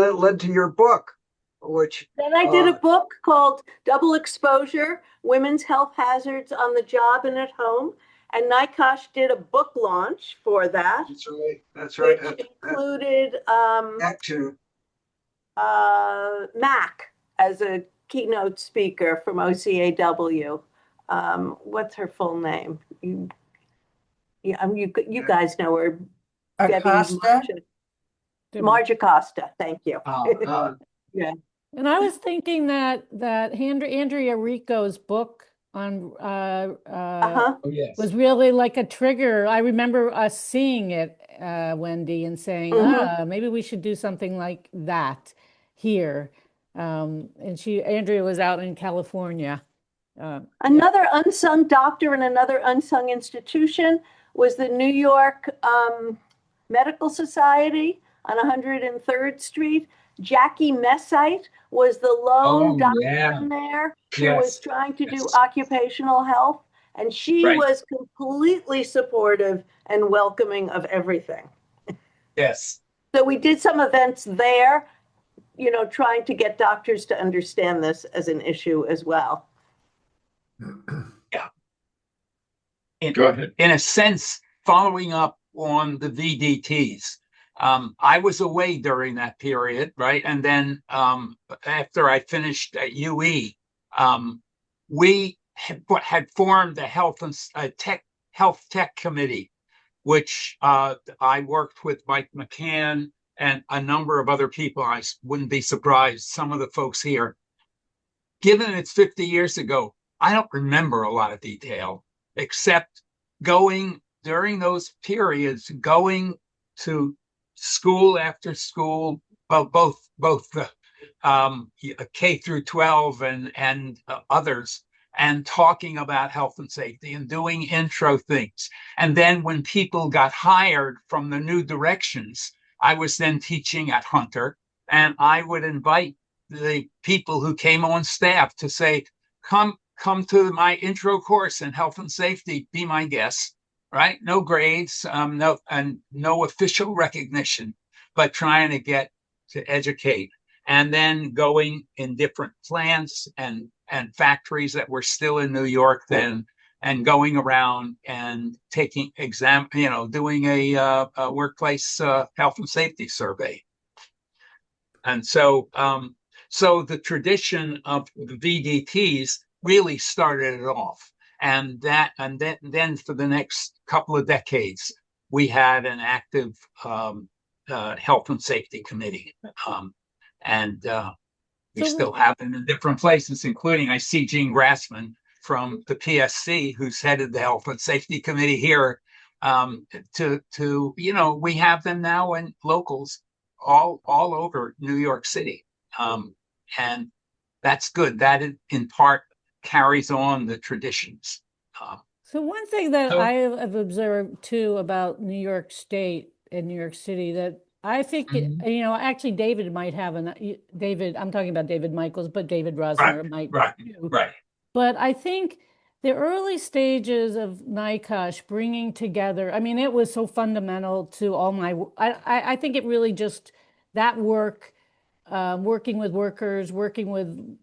D: it led to your book, which
I: then I did a book called Double Exposure: Women's Health Hazards on the Job and at Home. And NYCOSH did a book launch for that.
D: That's right.
I: Which included Mac as a keynote speaker from OCAW. What's her full name? You guys know her.
J: Acosta?
I: Marge Acosta. Thank you.
C: Yeah. And I was thinking that Andrea Rico's book on was really like a trigger. I remember us seeing it, Wendy, and saying, maybe we should do something like that here. And Andrea was out in California.
I: Another unsung doctor in another unsung institution was the New York Medical Society on 103rd Street. Jackie Messite was the lone doctor in there who was trying to do occupational health, and she was completely supportive and welcoming of everything.
A: Yes.
I: So we did some events there, trying to get doctors to understand this as an issue as well.
A: Yeah.
L: Go ahead.
A: In a sense, following up on the VDTs. I was away during that period, right? And then after I finished at UE, we had formed the health and health tech committee, which I worked with Mike McCann and a number of other people. I wouldn't be surprised, some of the folks here. Given it's 50 years ago, I don't remember a lot of detail, except going during those periods, going to school after school, well, both K through 12 and others, and talking about health and safety and doing intro things. And then when people got hired from the new directions, I was then teaching at Hunter, and I would invite the people who came on staff to say, come to my intro course in health and safety, be my guest, right? No grades, no official recognition, but trying to get to educate. And then going in different plants and factories that were still in New York then, and going around and taking doing a workplace health and safety survey. And so the tradition of the VDTs really started it off. And then for the next couple of decades, we had an active health and safety committee. We still have them in different places, including I see Gene Grassman from the PSC, who's headed the health and safety committee here. We have them now in locals all over New York City. And that's good. That in part carries on the traditions.
C: So one thing that I have observed too about New York State and New York City that I think, actually David might have I'm talking about David Michaels, but David Rosner might too.
A: Right.
C: But I think the early stages of NYCOSH bringing together, I mean, it was so fundamental to all I think it really just, that work, working with workers, working with,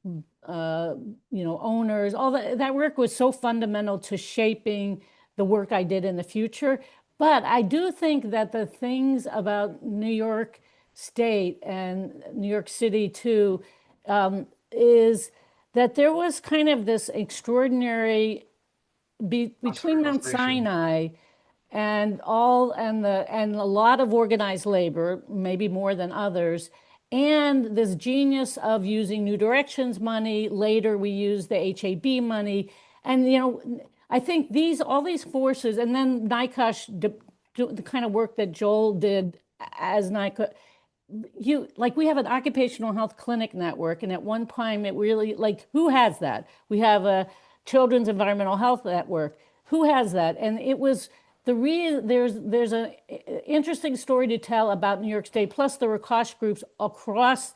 C: owners, all that work was so fundamental to shaping the work I did in the future. But I do think that the things about New York State and New York City too, is that there was kind of this extraordinary between Mount Sinai and a lot of organized labor, maybe more than others, and this genius of using New Directions money. Later, we used the HAB money, and I think all these forces, and then NYCOSH, the kind of work that Joel did as NYCOSH. We have an occupational health clinic network, and at one time it really, who has that? We have a children's environmental health network. Who has that? And it was there's an interesting story to tell about New York State. Plus, there were COSH groups across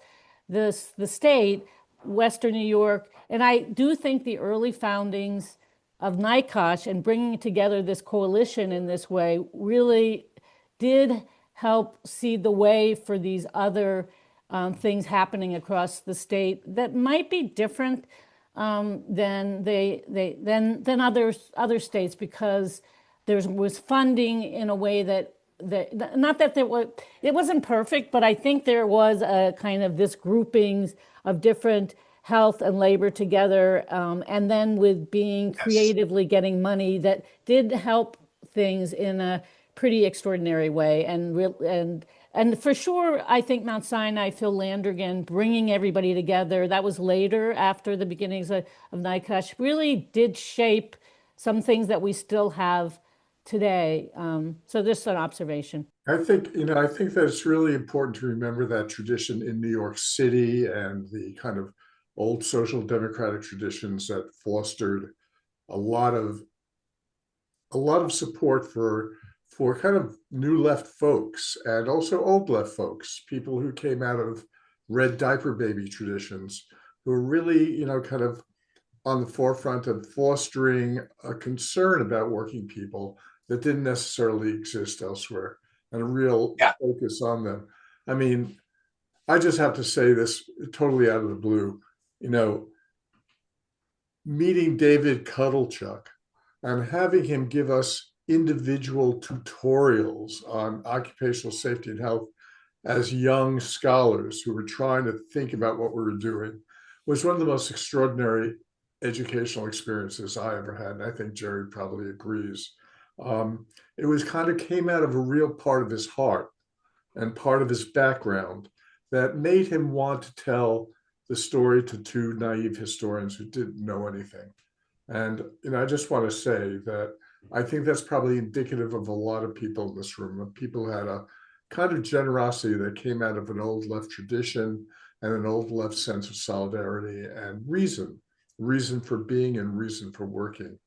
C: the state, Western New York, and I do think the early foundings of NYCOSH and bringing together this coalition in this way really did help seed the way for these other things happening across the state that might be different than other states, because there was funding in a way that not that it wasn't perfect, but I think there was a kind of this groupings of different health and labor together, and then with being creatively getting money that did help things in a pretty extraordinary way. And for sure, I think Mount Sinai, Phil Landrigan, bringing everybody together, that was later after the beginnings of NYCOSH, really did shape some things that we still have today. So just an observation.
H: I think that it's really important to remember that tradition in New York City and the kind of old social democratic traditions that fostered a lot of support for kind of new left folks and also old left folks, people who came out of red diaper baby traditions, who are really, kind of on the forefront of fostering a concern about working people that didn't necessarily exist elsewhere, and a real focus on them. I mean, I just have to say this totally out of the blue, meeting David Cuddlechuck and having him give us individual tutorials on occupational safety and health as young scholars who were trying to think about what we were doing was one of the most extraordinary educational experiences I ever had. And I think Jerry probably agrees. It was kind of came out of a real part of his heart and part of his background that made him want to tell the story to two naive historians who didn't know anything. And I just want to say that I think that's probably indicative of a lot of people in this room, of people who had a kind of generosity that came out of an old left tradition and an old left sense of solidarity and reason for being and reason for working.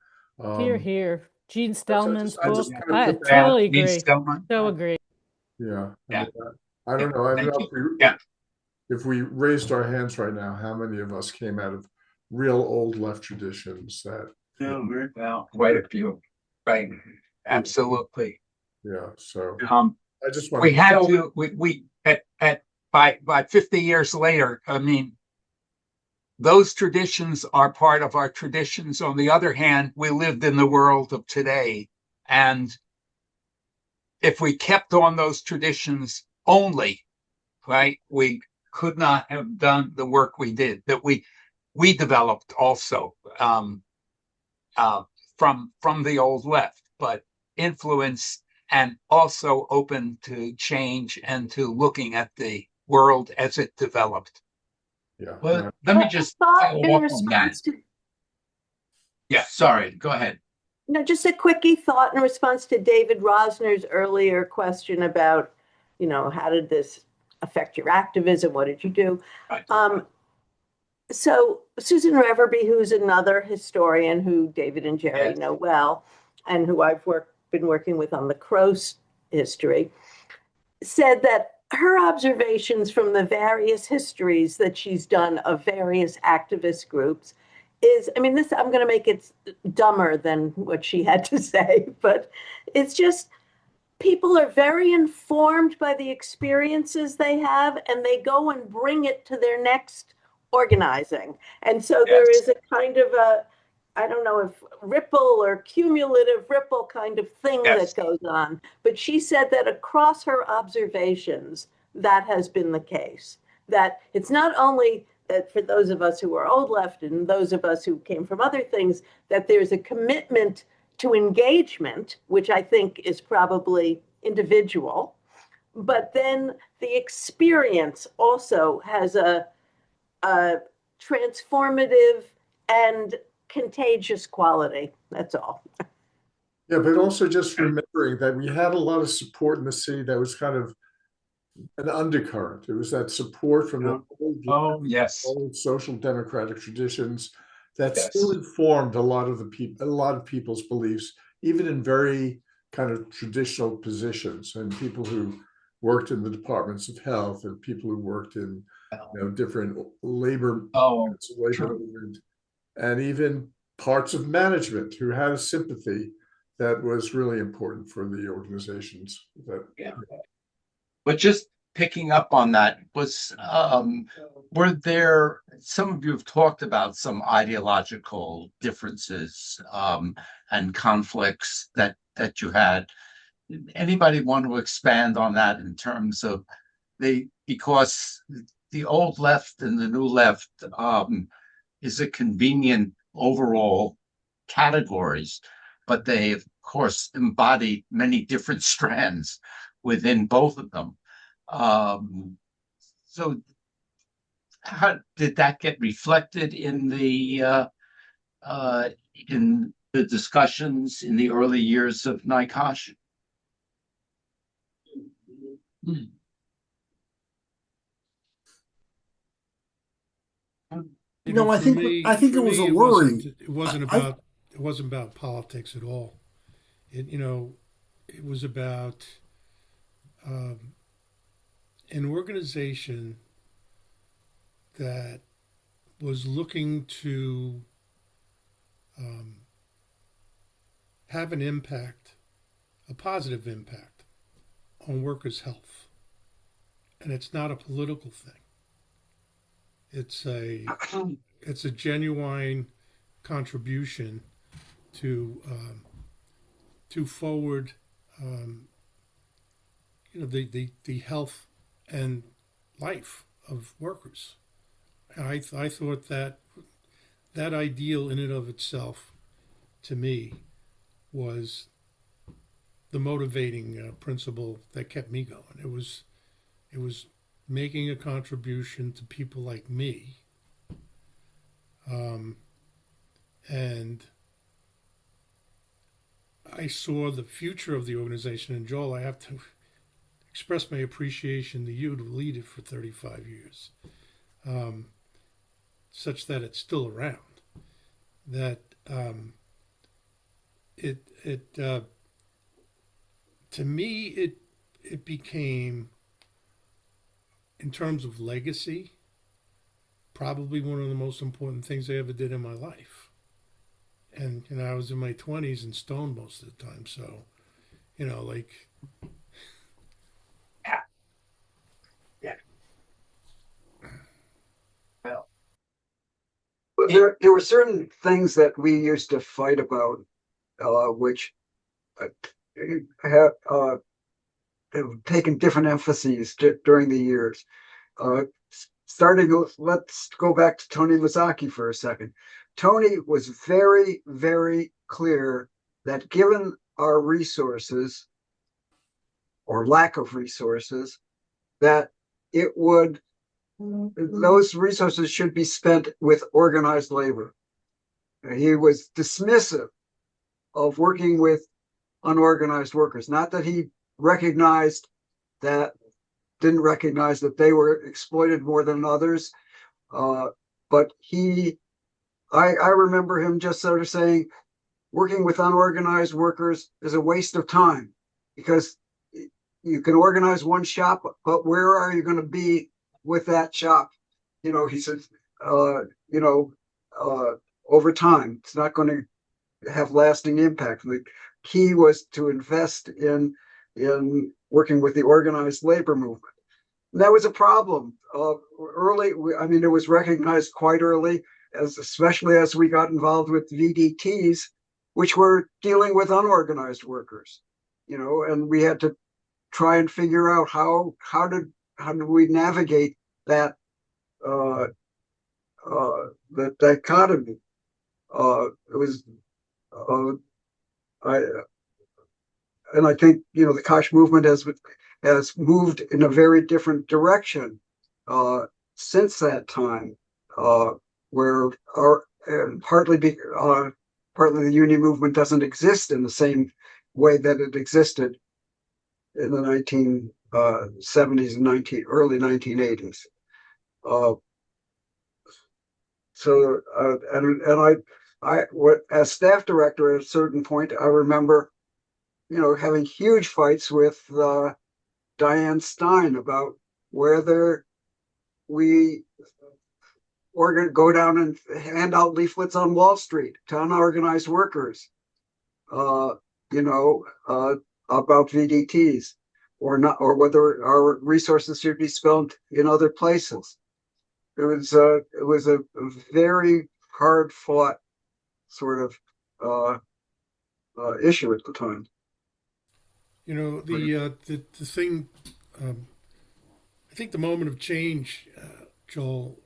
C: Here, here. Gene Stellman's
H: I
C: book.
H: just kind of
C: I
H: put that,
C: totally agree. So agree.
H: yeah.
A: Yeah.
H: I don't know. I don't
A: Thank
H: know
A: you. Yeah.
H: if we raised our hands right now, how many of us came out of real old left traditions that,
A: Well, quite a few. Right. Absolutely.
H: yeah. So I just want
A: we had to, we by 50 years later, I mean, those traditions are part of our traditions. On the other hand, we lived in the world of today. And if we kept on those traditions only, right, we could not have done the work we did, that we developed also from the old left, but influenced and also open to change and to looking at the world as it developed.
H: Yeah.
L: Well, let me just follow up on that. Yeah, sorry, go ahead.
I: No, just a quickie thought in response to David Rosner's earlier question about, how did this affect your activism? What did you do?
L: Right.
I: So Susan Reverby, who's another historian who David and Jerry know well, and who I've been working with on the Crow history, said that her observations from the various histories that she's done of various activist groups is, I'm going to make it dumber than what she had to say, but it's just people are very informed by the experiences they have, and they go and bring it to their next organizing. And so there is a kind of I don't know if ripple or cumulative ripple kind of thing that goes on. But she said that across her observations, that has been the case. That it's not only that for those of us who are old left and those of us who came from other things, that there's a commitment to engagement, which I think is probably individual, but then the experience also has a transformative and contagious quality. That's all.
H: Yeah, but also just remembering that we had a lot of support in the city that was kind of an undercurrent. It was that support from the old social democratic traditions that still informed a lot of people's beliefs, even in very kind of traditional positions, and people who worked in the departments of health and people who worked in different labor movement, and even parts of management who had a sympathy that was really important for the organizations.
L: But just picking up on that, were there, some of you have talked about some ideological differences and conflicts that you had. Anybody want to expand on that in terms of because the old left and the new left is a convenient overall categories, but they of course embody many different strands within both of them. So how did that get reflected in the discussions in the early years of NYCOSH?
K: No, I think it was a worry.
B: It wasn't about politics at all. It was about an organization that was looking to have an impact, a positive impact on workers' health. And it's not a political thing. It's a genuine contribution to forward, the health and life of workers. And I thought that that ideal in and of itself, to me, was the motivating principle that kept me going. It was making a contribution to people like me, and I saw the future of the organization. And Joel, I have to express my appreciation to you to lead it for 35 years, such that it's still around. That to me it became, in terms of legacy, probably one of the most important things I ever did in my life. And I was in my 20s and stoned most of the time, so like.
A: Yeah.
D: Well, there were certain things that we used to fight about, which have taken different emphases during the years. Let's go back to Tony Lazaki for a second. Tony was very, very clear that given our resources or lack of resources, that those resources should be spent with organized labor. He was dismissive of working with unorganized workers. Not that he didn't recognize that they were exploited more than others, but I remember him just sort of saying, working with unorganized workers is a waste of time, because you can organize one shop, but where are you going to be with that shop? He said, over time, it's not going to have lasting impact. The key was to invest in working with the organized labor movement. And that was a problem early. It was recognized quite early, especially as we got involved with VDTs, which were dealing with unorganized workers. And we had to try and figure out how did we navigate that that dichotomy. It was I think the Kosh movement has moved in a very different direction since that time, where partly the union movement doesn't exist in the same way that it existed in the 1970s and early 1980s. As staff director at a certain point, I remember having huge fights with Diane Stein about whether we go down and hand out leaflets on Wall Street to unorganized workers, about VDTs or not, or whether our resources should be spent in other places. It was a very hard fought sort of issue at the time.
B: The thing, I think the moment of change, Joel,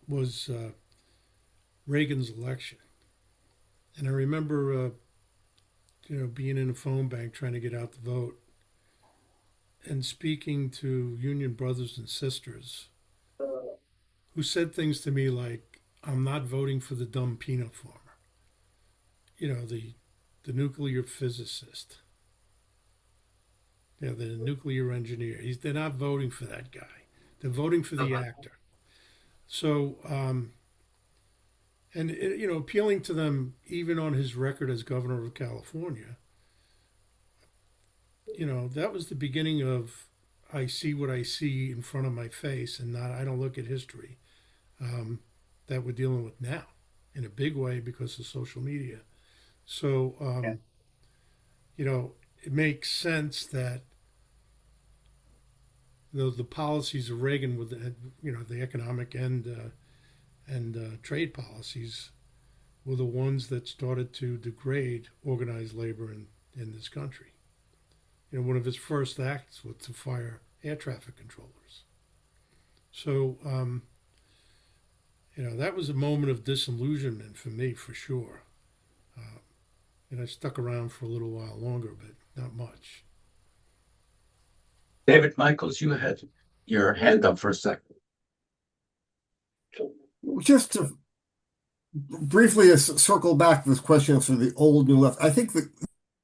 B: was Reagan's election. And I remember, being in a phone bank trying to get out the vote and speaking to union brothers and sisters who said things to me like, I'm not voting for the dumb peanut farmer. The nuclear physicist. The nuclear engineer. They're not voting for that guy. They're voting for the actor. So, appealing to them, even on his record as governor of California, that was the beginning of I see what I see in front of my face, and I don't look at history that we're dealing with now in a big way because of social media. So, it makes sense that the policies of Reagan with the economic and trade policies were the ones that started to degrade organized labor in this country. One of his first acts was to fire air traffic controllers. So, that was a moment of disillusionment for me, for sure. And I stuck around for a little while longer, but not much.
L: David Michaels, you had your hand up for a second.
K: Just to briefly circle back to this question of sort of the old, new left, I think that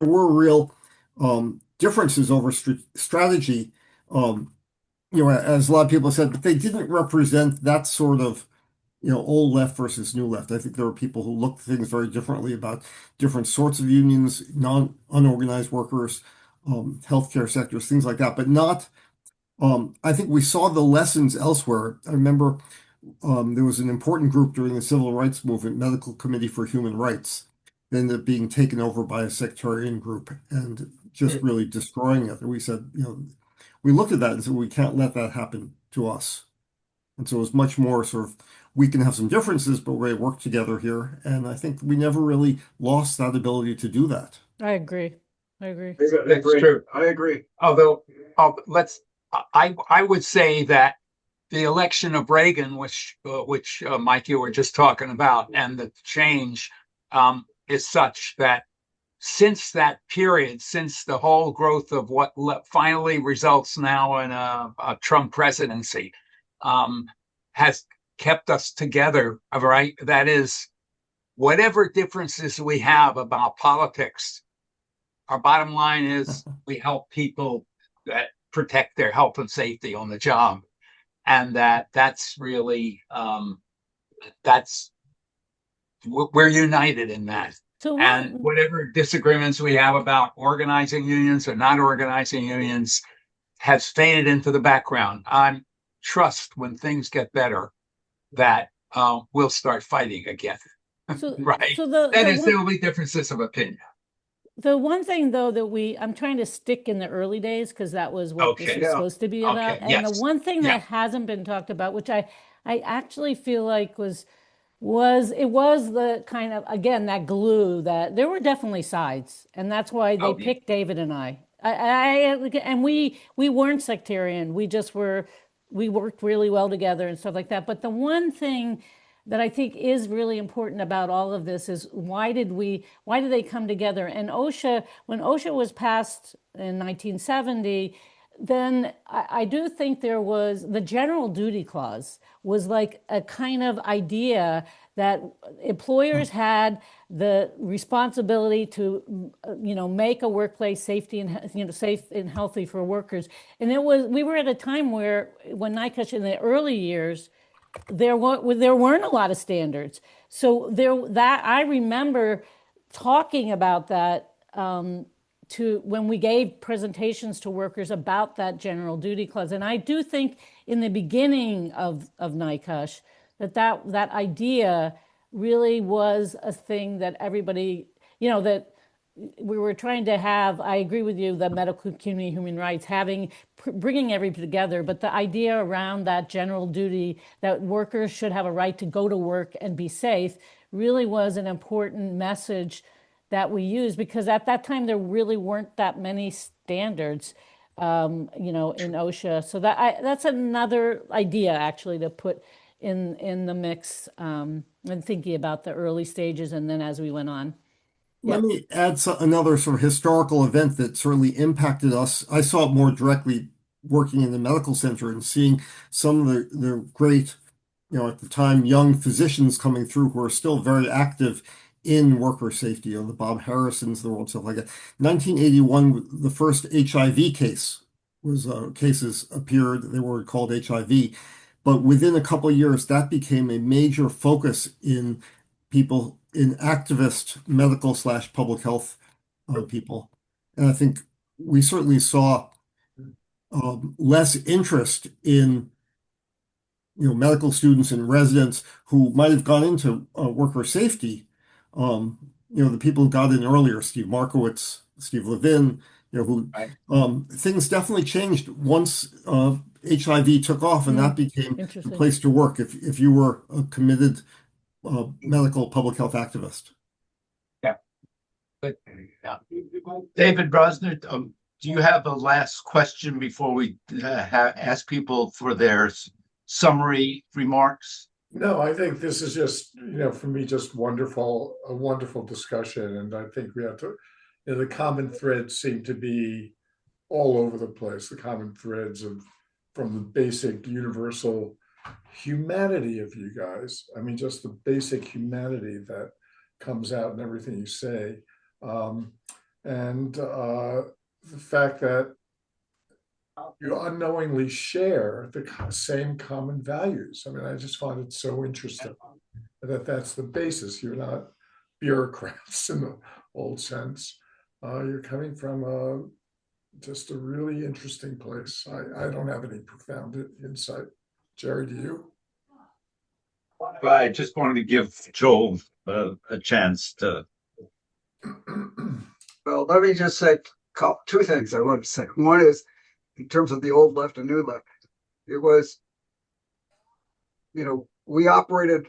K: there were real differences over strategy, as a lot of people said, but they didn't represent that sort of old left versus new left. I think there were people who looked at things very differently about different sorts of unions, unorganized workers, healthcare sectors, things like that, but not. I think we saw the lessons elsewhere. I remember there was an important group during the civil rights movement, Medical Committee for Human Rights, that ended up being taken over by a sectarian group and just really destroying it. And we said, we looked at that and said, we can't let that happen to us. And so it was much more sort of, we can have some differences, but we're going to work together here. And I think we never really lost that ability to do that.
C: I agree.
A: That's true.
D: I agree.
A: Although, I would say that the election of Reagan, which Mike, you were just talking about, and the change is such that since that period, since the whole growth of what finally results now in a Trump presidency, has kept us together, right? That is, whatever differences we have about politics, our bottom line is we help people that protect their health and safety on the job. And that's really, we're united in that. And whatever disagreements we have about organizing unions or not organizing unions has faded into the background. I trust when things get better that we'll start fighting again. Right. There will be differences of opinion.
C: The one thing, though, that I'm trying to stick in the early days, because that was what this was supposed to be about. And the one thing that hasn't been talked about, which I actually feel like was the kind of, again, that glue, that there were definitely sides. And that's why they picked David and I. And we weren't sectarian. We worked really well together and stuff like that. But the one thing that I think is really important about all of this is why did they come together? And when OSHA was passed in 1970, then I do think there was the general duty clause was like a kind of idea that employers had the responsibility to, make a workplace safety and, safe and healthy for workers. And we were at a time when NYCOSH in the early years, there weren't a lot of standards. So I remember talking about that when we gave presentations to workers about that general duty clause. And I do think in the beginning of NYCOSH that idea really was a thing that everybody, that we were trying to have. I agree with you, the medical community, human rights, bringing everybody together, but the idea around that general duty that workers should have a right to go to work and be safe really was an important message that we used, because at that time there really weren't that many standards, in OSHA. So that's another idea actually to put in the mix, and thinking about the early stages and then as we went on.
K: Let me add another sort of historical event that certainly impacted us. I saw it more directly working in the medical center and seeing some of the great, at the time, young physicians coming through who are still very active in worker safety, the Bob Harrisons, the world, stuff like that. 1981, the first HIV cases appeared. They were called HIV. But within a couple of years, that became a major focus in people, in activist medical / public health people. And I think we certainly saw less interest in medical students and residents who might have gone into worker safety. The people who got in earlier, Steve Markowitz, Steve Levin, things definitely changed once HIV took off, and that became the place to work. If you were a committed medical public health activist.
A: Yeah. But,
L: David Brosner, do you have a last question before we ask people for their summary remarks?
H: No, I think this is just, for me, just a wonderful discussion. And I think we have to, the common threads seem to be all over the place, the common threads from the basic universal humanity of you guys. I mean, just the basic humanity that comes out in everything you say. And the fact that you unknowingly share the same common values. I mean, I just find it so interesting that that's the basis. You're not bureaucrats in the old sense. You're coming from just a really interesting place. I don't have any profound insight. Jerry, do you?
L: I just wanted to give Joel a chance to.
D: Well, let me just say two things I want to say. One is, in terms of the old left and new left, it was, we operated,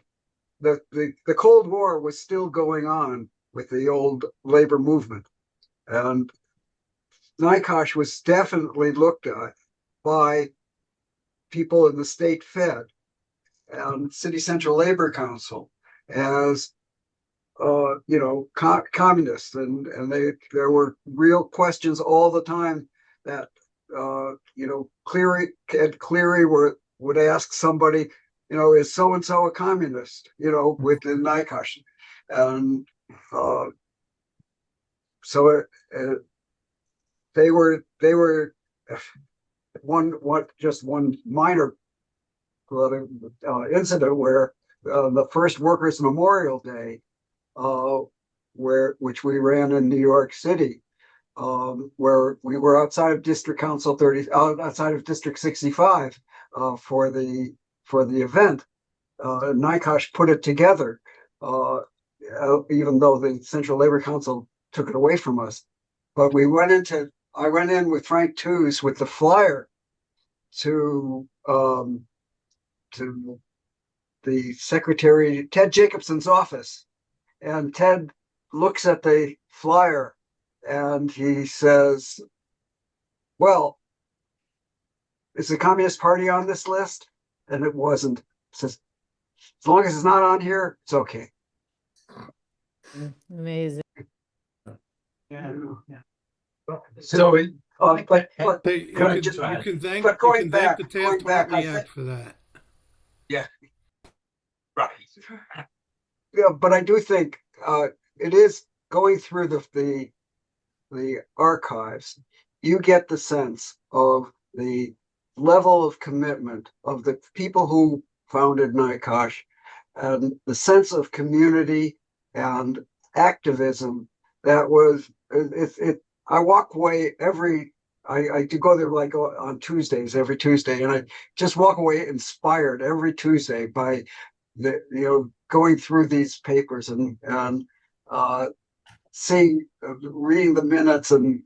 D: the Cold War was still going on with the old labor movement. And NYCOSH was definitely looked at by people in the state Fed and City Central Labor Council as communists, and there were real questions all the time that Cleary would ask somebody, is so and so a communist, within NYCOSH, and so they were one minor incident where the first Workers' Memorial Day, which we ran in New York City, where we were outside of District Council 30, outside of District 65 for the event. NYCOSH put it together, even though the Central Labor Council took it away from us. But I went in with Frank Tews with the flyer to the Secretary Ted Jacobson's office, and Ted looks at the flyer and he says, "Well, is the Communist Party on this list?" And it wasn't. He says, "As long as it's not on here, it's okay."
C: Amazing.
A: yeah.
L: So
H: you can thank the Taft-Hartley Act for that.
A: Yeah. Right.
D: Yeah, but I do think it is going through the archives. You get the sense of the level of commitment of the people who founded NYCOSH, and the sense of community and activism that was it. I walk away I do go there like on Tuesdays, every Tuesday, and I just walk away inspired every Tuesday by going through these papers and reading the minutes and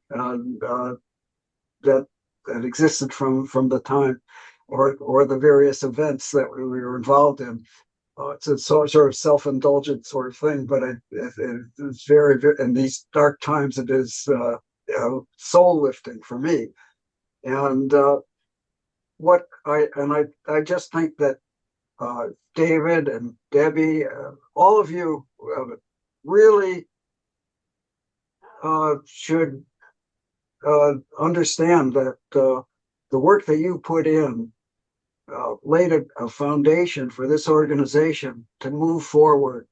D: that existed from the time, or the various events that we were involved in. It's a sort of self-indulgent sort of thing, but it's very, in these dark times, it is soul lifting for me. And I just think that David and Debbie, all of you really should understand that the work that you put in laid a foundation for this organization to move forward,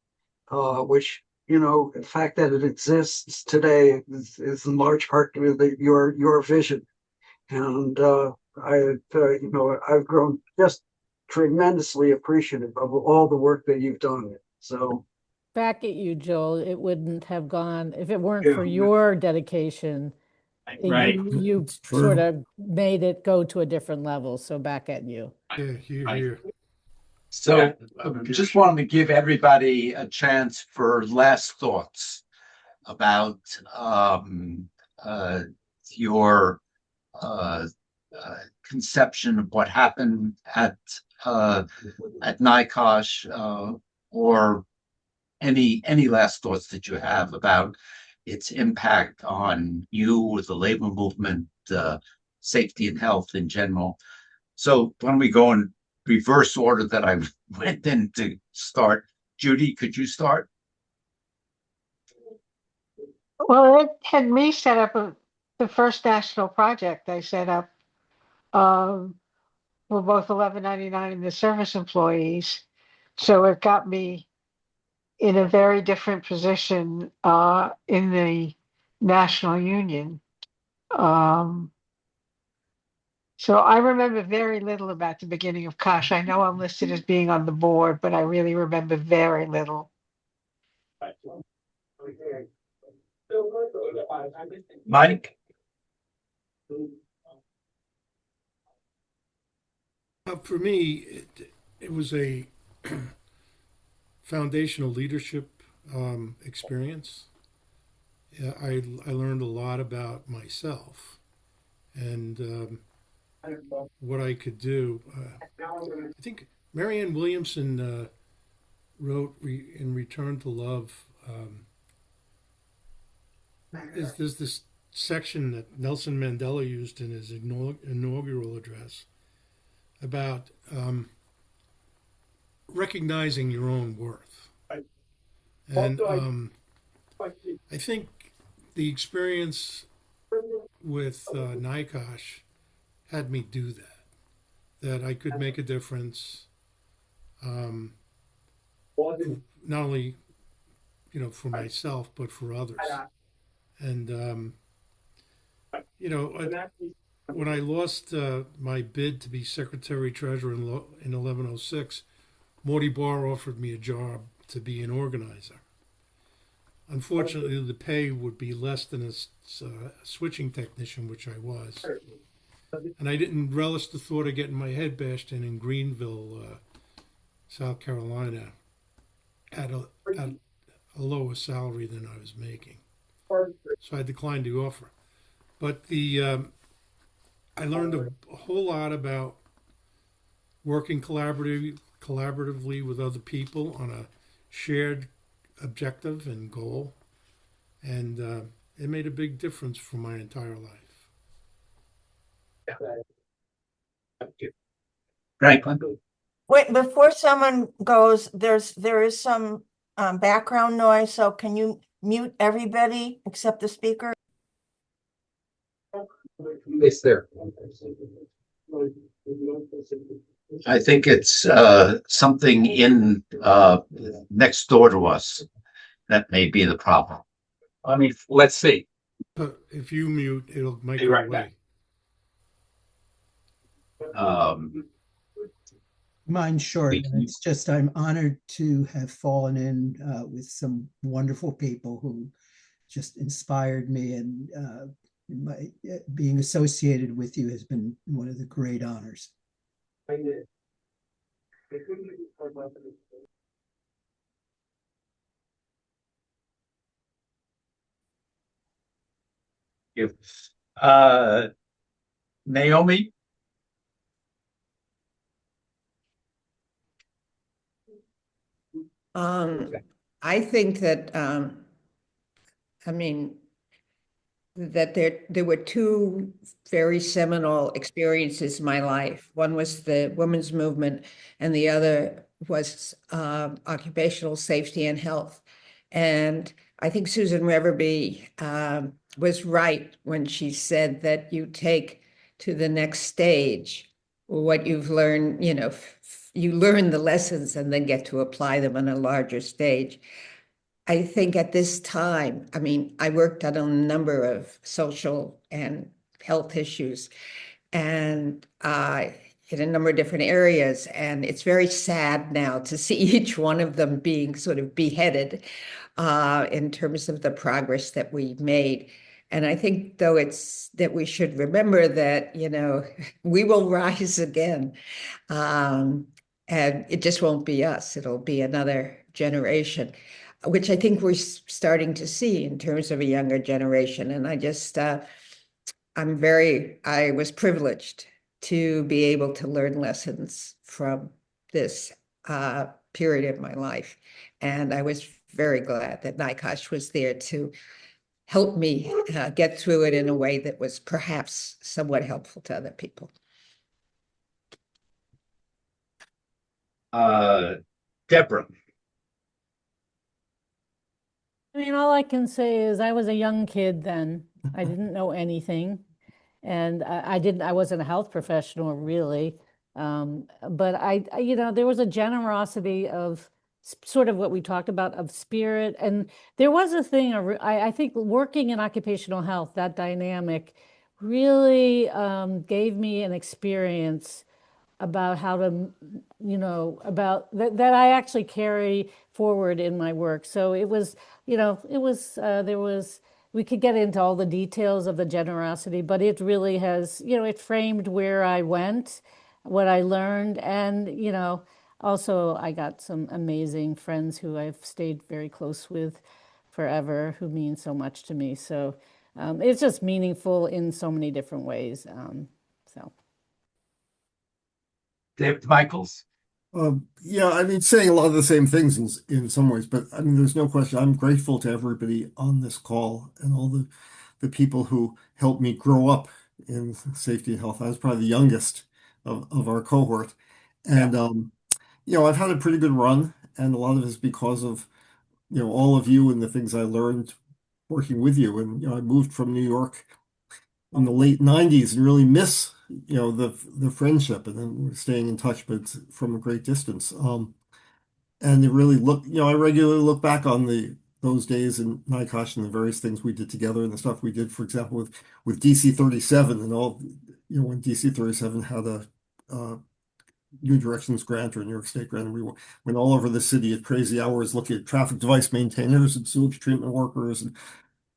D: which, the fact that it exists today is in large part due to your vision. And I've grown just tremendously appreciative of all the work that you've done. So
C: back at you, Joel, it wouldn't have gone if it weren't for your dedication.
A: Right.
C: You sort of made it go to a different level. So back at you.
H: Yeah, here.
L: So just wanted to give everybody a chance for last thoughts about your conception of what happened at NYCOSH, or any last thoughts that you have about its impact on you or the labor movement, safety and health in general? So why don't we go in reverse order that I went in to start? Judy, could you start?
O: Well, it had me set up the first national project I set up for both 1199 and the service employees. So it got me in a very different position in the national union. So I remember very little about the beginning of Kosh. I know I'm listed as being on the board, but I really remember very little.
L: Mike?
B: For me, it was a foundational leadership experience. I learned a lot about myself and what I could do. I think Marianne Williamson wrote in Return to Love. There's this section that Nelson Mandela used in his inaugural address about recognizing your own worth. And I think the experience with NYCOSH had me do that I could make a difference, not only, for myself, but for others. And, when I lost my bid to be secretary treasurer in 1106, Morty Barr offered me a job to be an organizer. Unfortunately, the pay would be less than a switching technician, which I was. And I didn't relish the thought of getting my head bashed in Greenville, South Carolina, at a lower salary than I was making. So I declined the offer. But I learned a whole lot about working collaboratively with other people on a shared objective and goal. And it made a big difference for my entire life.
L: Franklin?
J: Wait, before someone goes, there is some background noise, so can you mute everybody except the speaker?
A: It's there.
L: I think it's something in next door to us that may be the problem.
A: I mean, let's see.
B: But if you mute, it'll make it
A: right
B: away.
M: Mine's short, and it's just I'm honored to have fallen in with some wonderful people who just inspired me, and being associated with you has been one of the great honors.
L: Naomi?
G: I think that that there were two very seminal experiences in my life. One was the women's movement, and the other was occupational safety and health. And I think Susan Reverby was right when she said that you take to the next stage what you've learned, you learn the lessons and then get to apply them on a larger stage. I think at this time, I worked on a number of social and health issues and in a number of different areas. And it's very sad now to see each one of them being sort of beheaded in terms of the progress that we've made. And I think, though, it's that we should remember that, we will rise again. And it just won't be us. It'll be another generation, which I think we're starting to see in terms of a younger generation. And I was privileged to be able to learn lessons from this period of my life. And I was very glad that NYCOSH was there to help me get through it in a way that was perhaps somewhat helpful to other people.
L: Deborah.
C: I mean, all I can say is I was a young kid then. I didn't know anything. And I wasn't a health professional really. But there was a generosity of sort of what we talked about of spirit. And there was a thing, I think working in occupational health, that dynamic really gave me an experience about how to, about that I actually carry forward in my work. So it was, there was, we could get into all the details of the generosity, but it really has, it framed where I went, what I learned. And, also I got some amazing friends who I've stayed very close with forever, who mean so much to me. So it's just meaningful in so many different ways. So.
L: David Michaels.
K: Yeah, I mean, saying a lot of the same things in some ways, but I mean, there's no question. I'm grateful to everybody on this call and all the people who helped me grow up in safety and health. I was probably the youngest of our cohort. And, I've had a pretty good run, and a lot of it is because of, all of you and the things I learned working with you. And, I moved from New York in the late 90s and really miss the friendship, and then we're staying in touch, but it's from a great distance. And it really I regularly look back on those days in NYCOSH and the various things we did together and the stuff we did, for example, with DC 37 and all, when DC 37 had a New Directions grant or New York State grant, and we went all over the city at crazy hours looking at traffic device maintainers and sewage treatment workers, and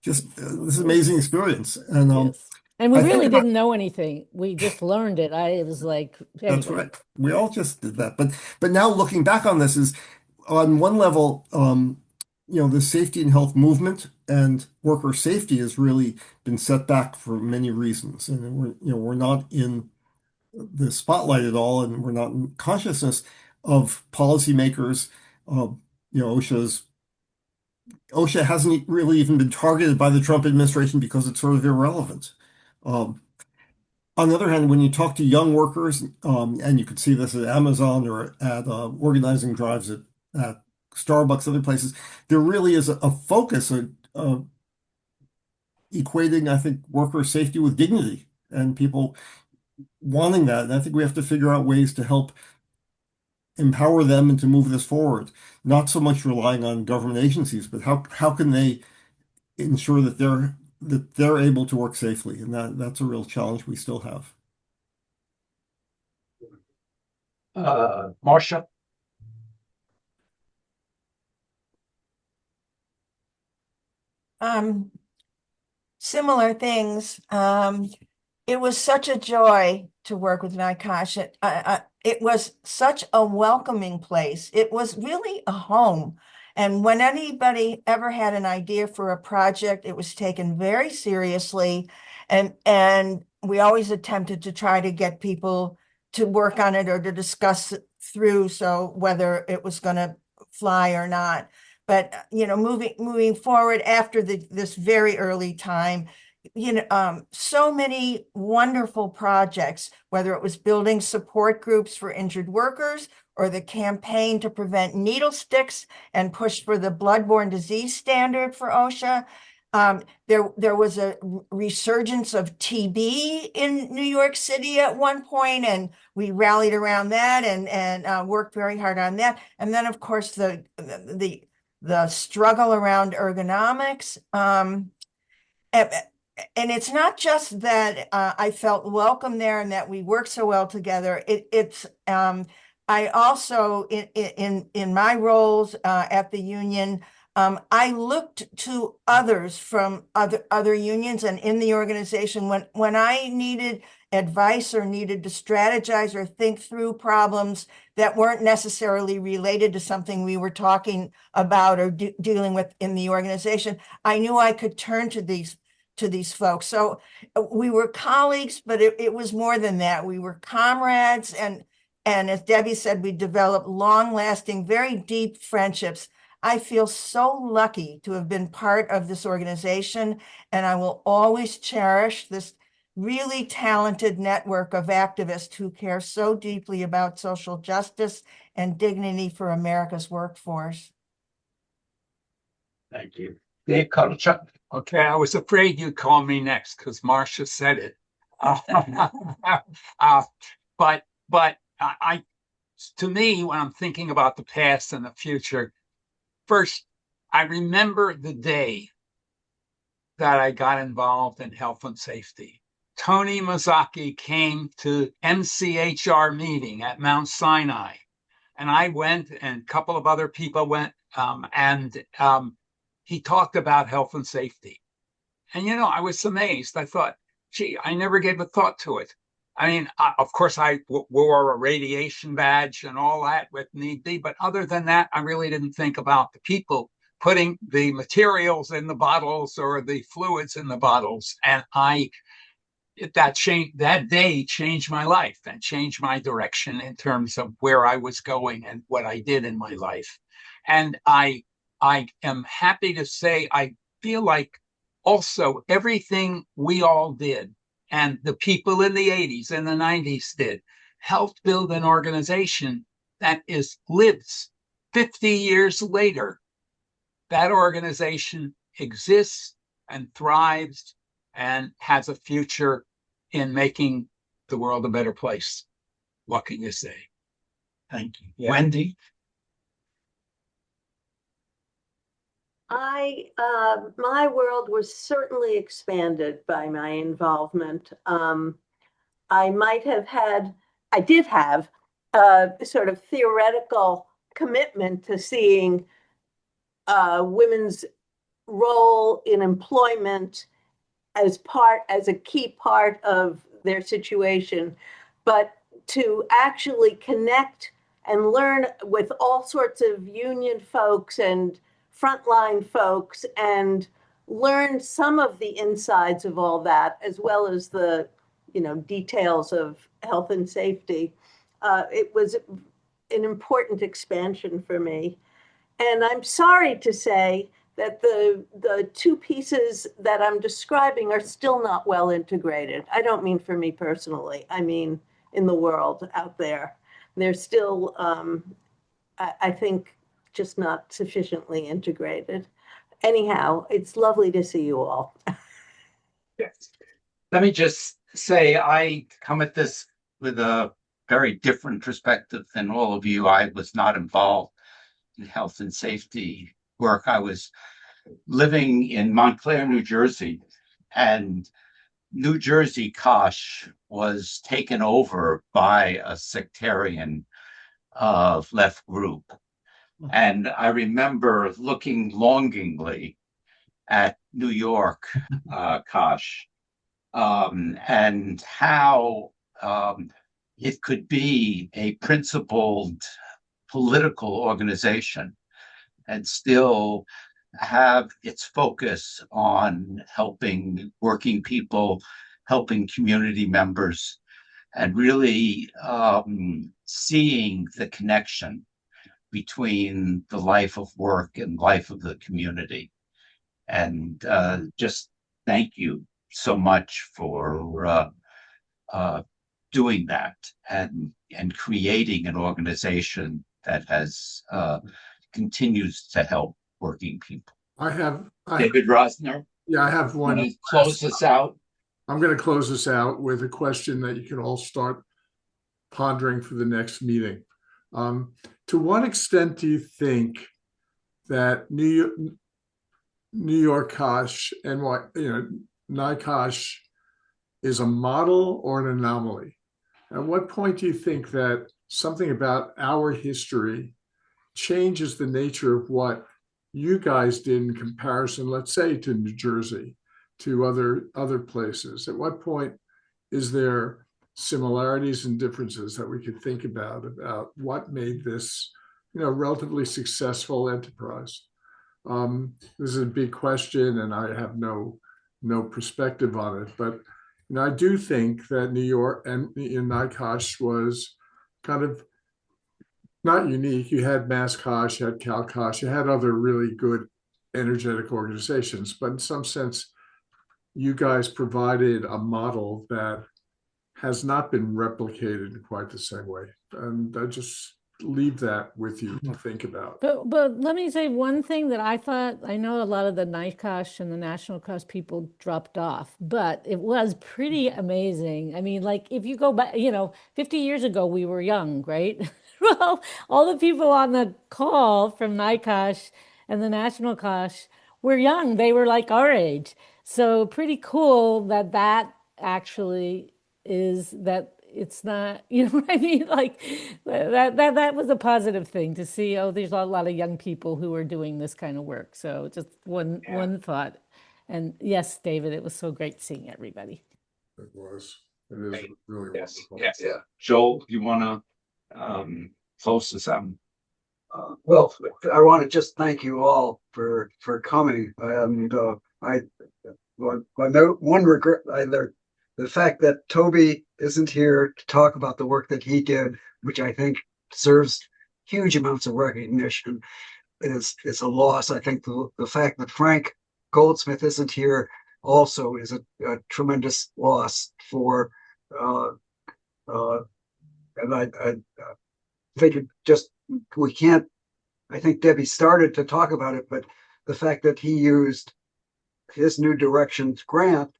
K: just this amazing experience. And
C: yes. And we really didn't know anything. We just learned it. It was like, anyway.
K: That's right. We all just did that. But now looking back on this is on one level, the safety and health movement and worker safety has really been set back for many reasons. And we're not in the spotlight at all, and we're not in consciousness of policymakers. OSHA hasn't really even been targeted by the Trump administration because it's sort of irrelevant. On the other hand, when you talk to young workers, and you could see this at Amazon or at organizing drives at Starbucks, other places, there really is a focus of equating, I think, worker safety with dignity and people wanting that. And I think we have to figure out ways to help empower them and to move this forward, not so much relying on government agencies, but how can they ensure that they're able to work safely, and that's a real challenge we still have.
L: Marcia.
J: Similar things. It was such a joy to work with NYCOSH. It was such a welcoming place. It was really a home. And when anybody ever had an idea for a project, it was taken very seriously. And we always attempted to try to get people to work on it or to discuss it through, so whether it was going to fly or not. But, moving forward after this very early time, so many wonderful projects, whether it was building support groups for injured workers or the campaign to prevent needle sticks and push for the bloodborne disease standard for OSHA. There was a resurgence of TB in New York City at one point, and we rallied around that and worked very hard on that. And then, of course, the struggle around ergonomics. And it's not just that I felt welcome there and that we worked so well together. I also in my roles at the union, I looked to others from other unions and in the organization when I needed advice or needed to strategize or think through problems that weren't necessarily related to something we were talking about or dealing with in the organization. I knew I could turn to these folks. So we were colleagues, but it was more than that. We were comrades, and as Debbie said, we developed long-lasting, very deep friendships. I feel so lucky to have been part of this organization, and I will always cherish this really talented network of activists who care so deeply about social justice and dignity for America's workforce.
L: Thank you. Dave Kotachuk.
A: Okay, I was afraid you'd call me next because Marcia said it. But to me, when I'm thinking about the past and the future, first, I remember the day that I got involved in health and safety. Tony Mazzocchi came to MCHR meeting at Mount Sinai, and I went, and a couple of other people went, and he talked about health and safety. And, I was amazed. I thought, gee, I never gave a thought to it. I mean, of course, I wore a radiation badge and all that with need be. But other than that, I really didn't think about the people putting the materials in the bottles or the fluids in the bottles. And that day changed my life and changed my direction in terms of where I was going and what I did in my life. And I am happy to say I feel like also everything we all did and the people in the 80s and the 90s did helped build an organization that lives 50 years later. That organization exists and thrives and has a future in making the world a better place. What can you say? Thank you.
L: Yeah. Wendy?
I: My world was certainly expanded by my involvement. I did have a sort of theoretical commitment to seeing women's role in employment as a key part of their situation, but to actually connect and learn with all sorts of union folks and frontline folks and learn some of the insides of all that, as well as the, details of health and safety. It was an important expansion for me. And I'm sorry to say that the two pieces that I'm describing are still not well integrated. I don't mean for me personally. I mean in the world out there. They're still, I think, just not sufficiently integrated. Anyhow, it's lovely to see you all.
L: Yes. Let me just say, I come at this with a very different perspective than all of you. I was not involved in health and safety work. I was living in Montclair, New Jersey, and New Jersey COSH was taken over by a sectarian left group. And I remember looking longingly at New York COSH and how it could be a principled political organization and still have its focus on helping working people, helping community members, and really seeing the connection between the life of work and life of the community. And just thank you so much for doing that and creating an organization that has continues to help working people. David Rosner.
H: Yeah, I have one.
L: Close this out.
H: I'm going to close this out with a question that you can all start pondering for the next meeting. To what extent do you think that New York COSH and NYCOSH is a model or an anomaly? At what point do you think that something about our history changes the nature of what you guys did in comparison, let's say, to New Jersey, to other places? At what point is there similarities and differences that we could think about what made this, relatively successful enterprise? This is a big question, and I have no perspective on it. But I do think that New York and NYCOSH was kind of not unique. You had NYCOSH, you had CalCOSH, you had other really good, energetic organizations, but in some sense, you guys provided a model that has not been replicated in quite the same way. And I just leave that with you to think about.
C: But let me say one thing that I thought, I know a lot of the NYCOSH and the National Cost people dropped off, but it was pretty amazing. I mean, like if you go back, 50 years ago, we were young, right? Well, all the people on the call from NYCOSH and the National Cost were young. They were like our age. So pretty cool that that actually is that it's not, you know what I mean? Like that was a positive thing to see. Oh, there's a lot of young people who are doing this kind of work. So just one thought. And yes, David, it was so great seeing everybody.
H: It was. It is really wonderful.
L: Yes. Yeah. Joel, you want to close this out?
D: Well, I want to just thank you all for coming. And one regret, the fact that Toby isn't here to talk about the work that he did, which I think deserves huge amounts of recognition, is a loss. I think the fact that Frank Goldsmith isn't here also is a tremendous loss for. And I think it just we can't. I think Debbie started to talk about it, but the fact that he used his New Directions grant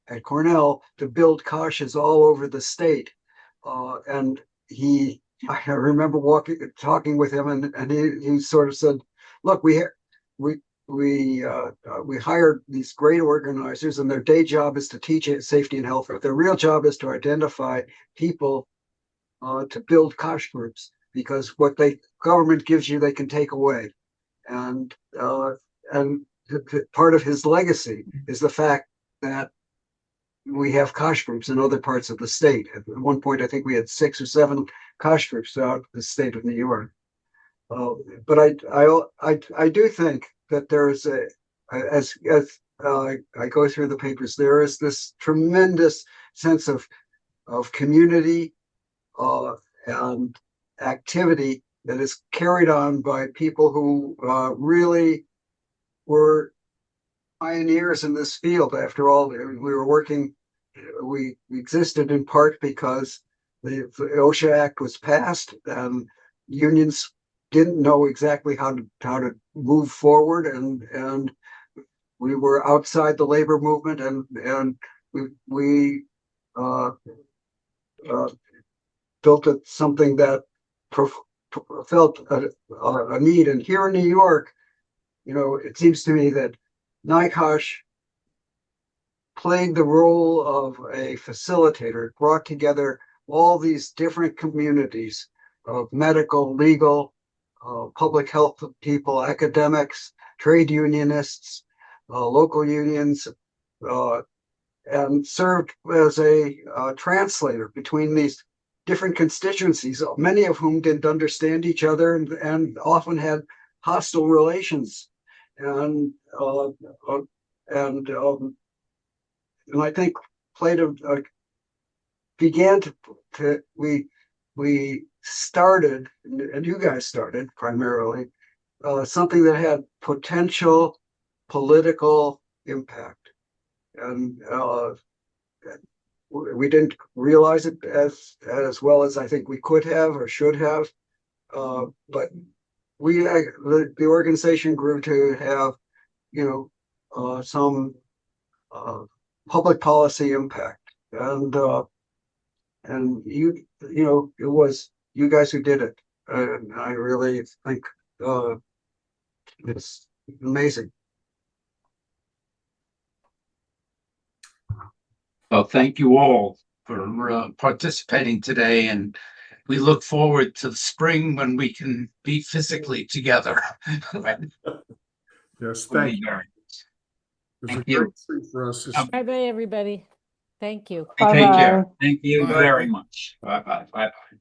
D: at Cornell to build COSHs all over the state, and I remember talking with him, and he sort of said, "Look, we hired these great organizers, and their day job is to teach safety and health, but their real job is to identify people to build COSH groups, because what government gives you, they can take away." And part of his legacy is the fact that we have COSH groups in other parts of the state. At one point, I think we had 6 or 7 COSH groups throughout the state of New York. But I do think that there is as I go through the papers, there is this tremendous sense of community and activity that is carried on by people who really were pioneers in this field. After all, we existed in part because the OSHA Act was passed, and unions didn't know exactly how to move forward, and we were outside the labor movement, and we built something that felt a need. And here in New York, it seems to me that NYCOSH played the role of a facilitator. It brought together all these different communities of medical, legal, public health people, academics, trade unionists, local unions, and served as a translator between these different constituencies, many of whom didn't understand each other and often had hostile relations. And I think we started, and you guys started primarily, something that had potential political impact. And we didn't realize it as well as I think we could have or should have. But the organization grew to have, some public policy impact, and it was you guys who did it, and I really think it's amazing.
L: Well, thank you all for participating today, and we look forward to the spring when we can be physically together.
H: Yes, thank you. It's a great treat for us.
C: Bye-bye, everybody. Thank you.
L: Take care. Thank you very much. Bye-bye. Bye-bye.